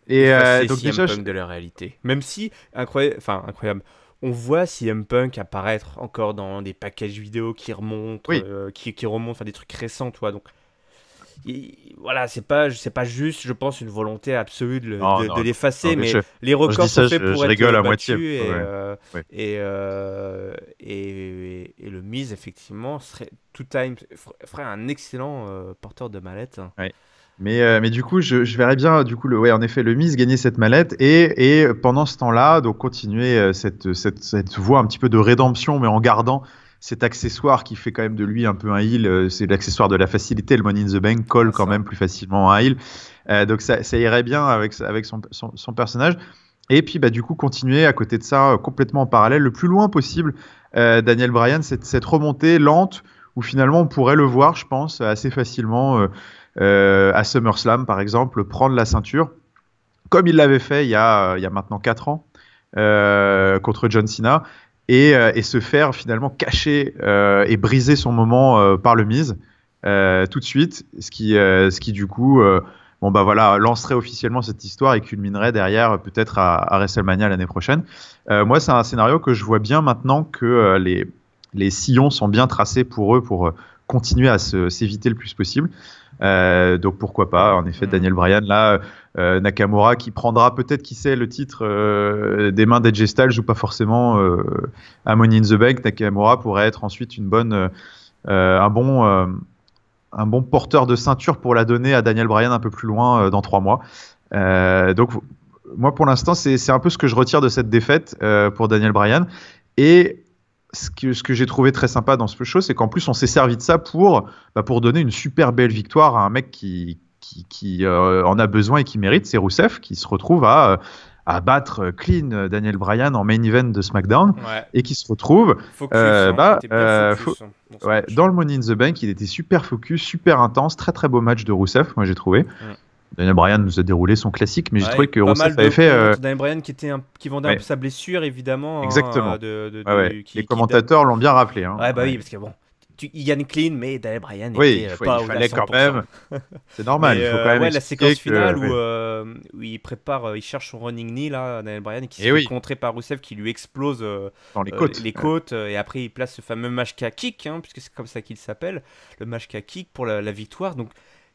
Donc CM Punk de la réalité. Même si incroyable. On voit CM Punk apparaître encore dans des packages vidéo qui remontent, qui remontent, enfin des trucs récents, toi. Donc voilà, c'est pas juste, je pense, une volonté absolue de l'effacer, mais les records sont faits pour être battus et le Miz effectivement ferait un excellent porteur de mallette. Ouais. Mais du coup, je verrais bien du coup en effet le Miz gagner cette mallette et pendant ce temps-là, donc continuer cette voie un petit peu de rédemption, mais en gardant cet accessoire qui fait quand même de lui un peu un heel. C'est l'accessoire de la facilité. Le Money in the Bank colle quand même plus facilement à un heel. Donc ça irait bien avec son personnage. Et puis du coup continuer à côté de ça complètement en parallèle le plus loin possible. Daniel Bryan, cette remontée lente où finalement on pourrait le voir, je pense, assez facilement. À SummerSlam par exemple, prendre la ceinture comme il l'avait fait il y a maintenant 4 ans contre John Cena et se faire finalement cacher et briser son moment par le Miz tout de suite, ce qui du coup lancerait officiellement cette histoire et culminerait derrière peut-être à WrestleMania l'année prochaine. Moi c'est un scénario que je vois bien maintenant que les sillons sont bien tracés pour eux pour continuer à s'éviter le plus possible. Donc pourquoi pas, en effet, Daniel Bryan là, Nakamura qui prendra peut-être, qui sait, le titre des mains d'AJ Styles ou pas forcément à Money in the Bank. Nakamura pourrait être ensuite un bon porteur de ceinture pour la donner à Daniel Bryan un peu plus loin dans 3 mois. Donc moi pour l'instant c'est un peu ce que je retire de cette défaite pour Daniel Bryan. Et ce que j'ai trouvé très sympa dans ce show, c'est qu'en plus on s'est servi de ça pour donner une super belle victoire à un mec qui en a besoin et qui mérite. C'est Rusev qui se retrouve à battre clean Daniel Bryan en main event de SmackDown et qui se retrouve dans le Money in the Bank. Il était super focus, super intense, très très beau match de Rusev, moi j'ai trouvé. Daniel Bryan nous a déroulé son classique, mais j'ai trouvé que Rusev avait fait. Daniel Bryan qui vendait un peu sa blessure, évidemment. Exactement. Les commentateurs l'ont bien rappelé. Oui, parce que bon, il gagne clean, mais Daniel Bryan il fallait quand même. C'est normal. Il faut quand même la séquence finale où il cherche son running knee là, Daniel Bryan, qui se fait contrer par Rusev, qui lui explose dans les côtes. Et après il place ce fameux Mashka Kick, puisque c'est comme ça qu'il s'appelle, le Mashka Kick pour la victoire. Donc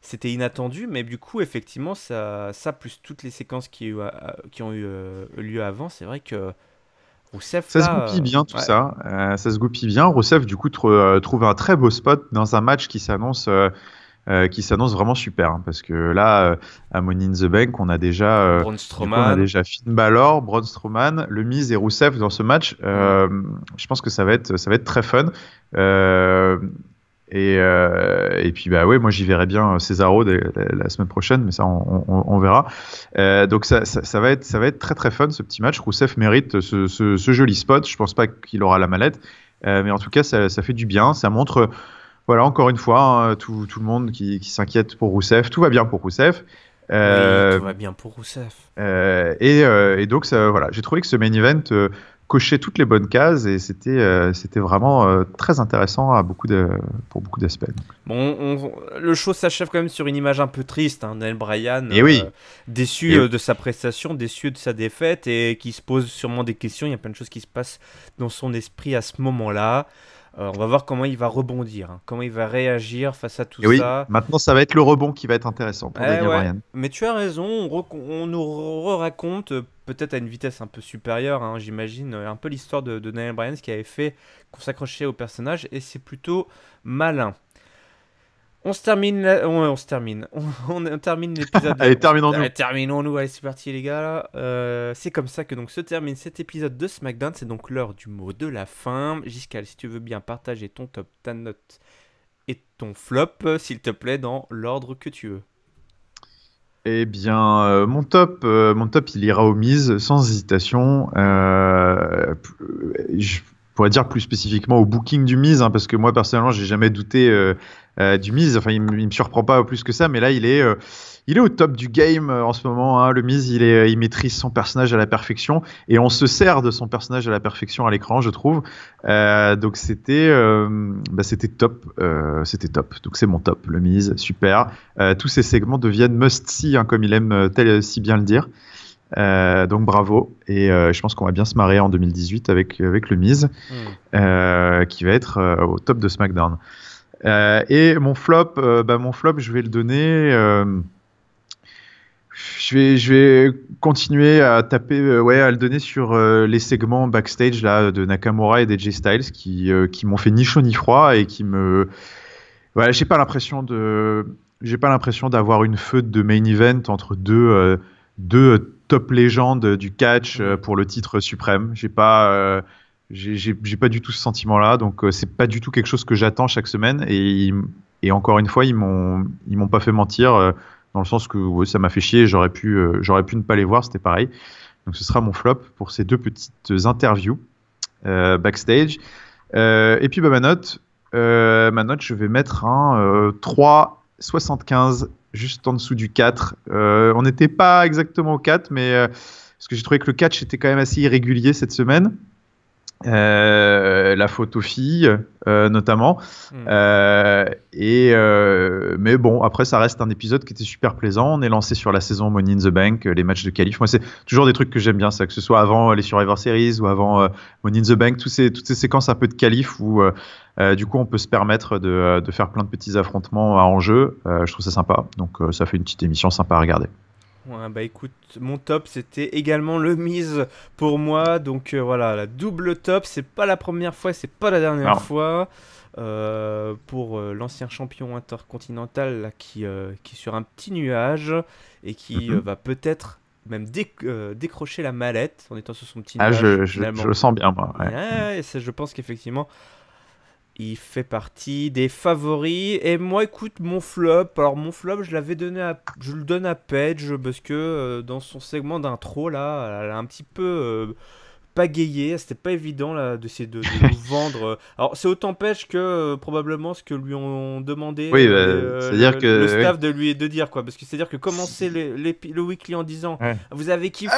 c'était inattendu, mais du coup, effectivement, ça plus toutes les séquences qui ont eu lieu avant, c'est vrai que Rusev... Ça se goupille bien, tout ça. Ça se goupille bien. Rusev, du coup, trouve un très beau spot dans un match qui s'annonce vraiment super. Parce que là, à Money in the Bank, on a déjà Finn Balor, Braun Strowman, le Miz et Rusev dans ce match. Je pense que ça va être très fun. Et puis bah ouais, moi j'y verrai bien Cesaro la semaine prochaine, mais ça on verra. Donc ça va être très très fun ce petit match. Rousseff mérite ce joli spot. Je pense pas qu'il aura la mallette, mais en tout cas ça fait du bien. Ça montre, voilà, encore une fois, hein, tout le monde qui s'inquiète pour Rousseff. Tout va bien pour Rousseff. Oui, tout va bien pour Rousseff. Et donc voilà, j'ai trouvé que ce main event cochait toutes les bonnes cases et c'était vraiment très intéressant pour beaucoup d'aspects. Bon, le show s'achève quand même sur une image un peu triste, hein. Daniel Bryan, Et oui. déçu de sa prestation, déçu de sa défaite et qui se pose sûrement des questions. Il y a plein de choses qui se passent dans son esprit à ce moment-là. On va voir comment il va rebondir, hein, comment il va réagir face à tout et oui, ça. maintenant ça va être le rebond qui va être intéressant pour Daniel Bryan. Mais tu as raison, on nous raconte peut-être à une vitesse un peu supérieure, hein, j'imagine, un peu l'histoire de Daniel Bryan, ce qui avait fait qu'on s'accrochait au personnage, et c'est plutôt malin. On termine l'épisode. Allez, terminons-nous. Terminons-nous, allez, c'est parti les gars. C'est comme ça que donc se termine cet épisode de SmackDown. C'est donc l'heure du mot de la fin. Giscal, si tu veux bien partager ton top, ta note et ton flop, s'il te plaît, dans l'ordre que tu veux. Eh bien, mon top, il ira au Miz sans hésitation. Je pourrais dire plus spécifiquement au booking du Miz, hein, parce que moi personnellement, j'ai jamais douté du Miz. Enfin, il me surprend pas plus que ça, mais là, il est au top du game en ce moment. Hein. Le Miz, il maîtrise son personnage à la perfection et on se sert de son personnage à la perfection à l'écran, je trouve. Donc c'était top, c'était top. Donc c'est mon top, le Miz, super. Tous ces segments deviennent must-see, hein, comme il aime si bien le dire. Donc bravo, et je pense qu'on va bien se marrer en 2018 avec le Miz, qui va être au top de SmackDown. Et mon flop, je vais le donner. Je vais continuer à taper, à le donner sur les segments backstage là de Nakamura et d'AJ Styles qui m'ont fait ni chaud ni froid et qui me, voilà, j'ai pas l'impression d'avoir une feud de main event entre deux top légendes du catch pour le titre suprême. J'ai pas du tout ce sentiment-là, donc c'est pas du tout quelque chose que j'attends chaque semaine. Et encore une fois, ils m'ont pas fait mentir, dans le sens que ça m'a fait chier. J'aurais pu ne pas les voir, c'était pareil. Donc ce sera mon flop pour ces deux petites interviews backstage. Et puis ma note, je vais mettre un 3,75, juste en dessous du 4. On n'était pas exactement au 4, mais parce que j'ai trouvé que le catch était quand même assez irrégulier cette semaine. La faute aux filles, notamment. Mais bon, après, ça reste un épisode qui était super plaisant. On est lancé sur la saison Money in the Bank, les matchs de qualif. Moi, c'est toujours des trucs que j'aime bien, ça, que ce soit avant les Survivor Series ou avant Money in the Bank, toutes ces séquences un peu de qualif où du coup on peut se permettre de faire plein de petits affrontements à enjeu. Je trouve ça sympa, donc ça fait une petite émission sympa à regarder. Ouais, bah écoute, mon top c'était également le Miz pour moi, donc voilà, la double top, c'est pas la première fois, c'est pas la dernière fois pour l'ancien champion intercontinental là, qui est sur un petit nuage et qui va peut-être même décrocher la mallette en étant sur son petit nuage. Je le sens bien, moi. Ouais. Et je pense qu'effectivement il fait partie des favoris. Et moi, écoute, mon flop, je le donne à Paige parce que dans son segment d'intro, là, elle a un petit peu pagayé. C'était pas évident là, d'essayer de nous vendre. Alors, c'est autant Paige que probablement ce que lui ont demandé le staff de dire, quoi. Parce que c'est-à-dire que commencer le weekly en disant vous avez kiffé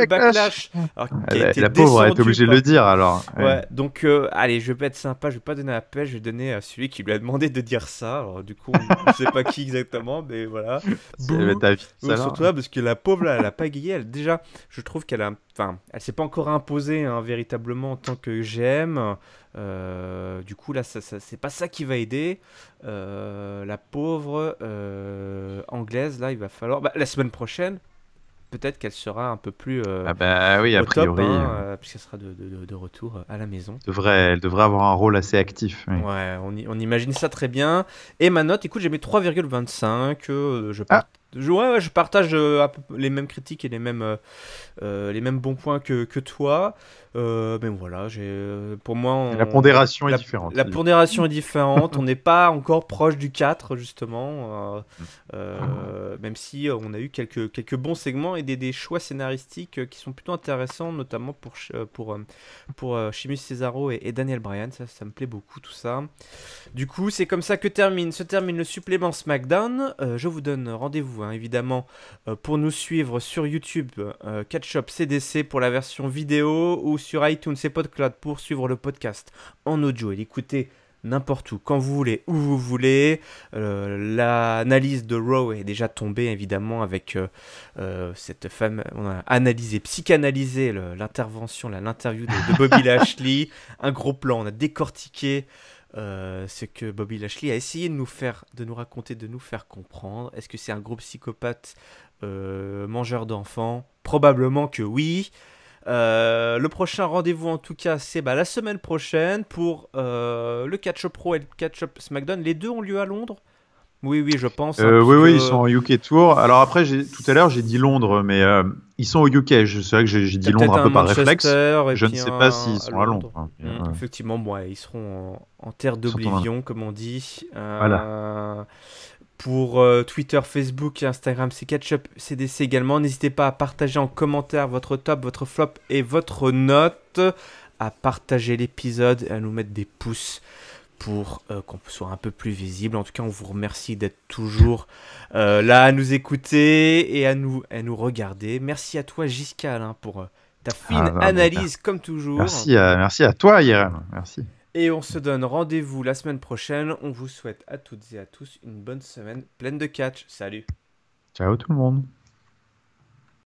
Backlash. Alors, la pauvre a été obligée de le dire alors. Ouais, donc allez, je vais pas être sympa, je vais pas donner à Paige, je vais donner à celui qui lui a demandé de dire ça. Alors, du coup, je sais pas qui exactement, mais voilà. Surtout là, parce que la pauvre là, elle a pagayé. Déjà, je trouve qu'elle s'est pas encore imposée véritablement en tant que GM. Du coup là, c'est pas ça qui va aider. La pauvre anglaise là, il va falloir la semaine prochaine. Peut-être qu'elle sera un peu plus oui, a priori, puisqu'elle sera de retour à la maison. Elle devrait avoir un rôle assez actif. Oui. Ouais, on imagine ça très bien. Et ma note, écoute, j'ai mis 3,25. Je partage les mêmes critiques et les mêmes bons points que toi. Mais voilà, pour moi, La pondération est différente. la pondération est différente. On n'est pas encore proche du 4, justement. Même si on a eu quelques bons segments et des choix scénaristiques qui sont plutôt intéressants, notamment pour Chimus Cesaro et Daniel Bryan. Ça me plaît beaucoup, tout ça. Du coup, c'est comme ça que se termine le supplément SmackDown. Je vous donne rendez-vous, hein, évidemment, pour nous suivre sur YouTube, Catch-Up CDC pour la version vidéo, ou sur iTunes et PodCloud pour suivre le podcast en audio et l'écouter n'importe où, quand vous voulez, où vous voulez. L'analyse de Raw est déjà tombée, évidemment, avec cette femme. On a analysé, psychanalysé l'interview de Bobby Lashley. Un gros plan, on a décortiqué ce que Bobby Lashley a essayé de nous raconter, de nous faire comprendre. Est-ce que c'est un gros psychopathe mangeur d'enfants? Probablement que oui. Le prochain rendez-vous, en tout cas, c'est la semaine prochaine pour le Catch-Up Pro et le Catch-Up SmackDown. Les deux ont lieu à Londres? Oui, je pense. Hein, oui, ils sont en UK Tour. Alors après, tout à l'heure, j'ai dit Londres, mais ils sont au UK. C'est vrai que j'ai dit Londres un peu par réflexe. Je ne sais pas s'ils sont à Londres. Effectivement, ils seront en terre d'oblivion, comme on dit. Voilà. Pour Twitter, Facebook et Instagram, c'est Catch-Up CDC également. N'hésitez pas à partager en commentaire votre top, votre flop et votre note. À partager l'épisode et à nous mettre des pouces pour qu'on soit un peu plus visible. En tout cas, on vous remercie d'être toujours là à nous écouter et à nous regarder. Merci à toi, Giscard, hein, pour ta fine analyse, comme toujours. Merci à toi, IRM. Merci. Et on se donne rendez-vous la semaine prochaine. On vous souhaite à toutes et à tous une bonne semaine pleine de catch. Salut. Ciao tout le monde.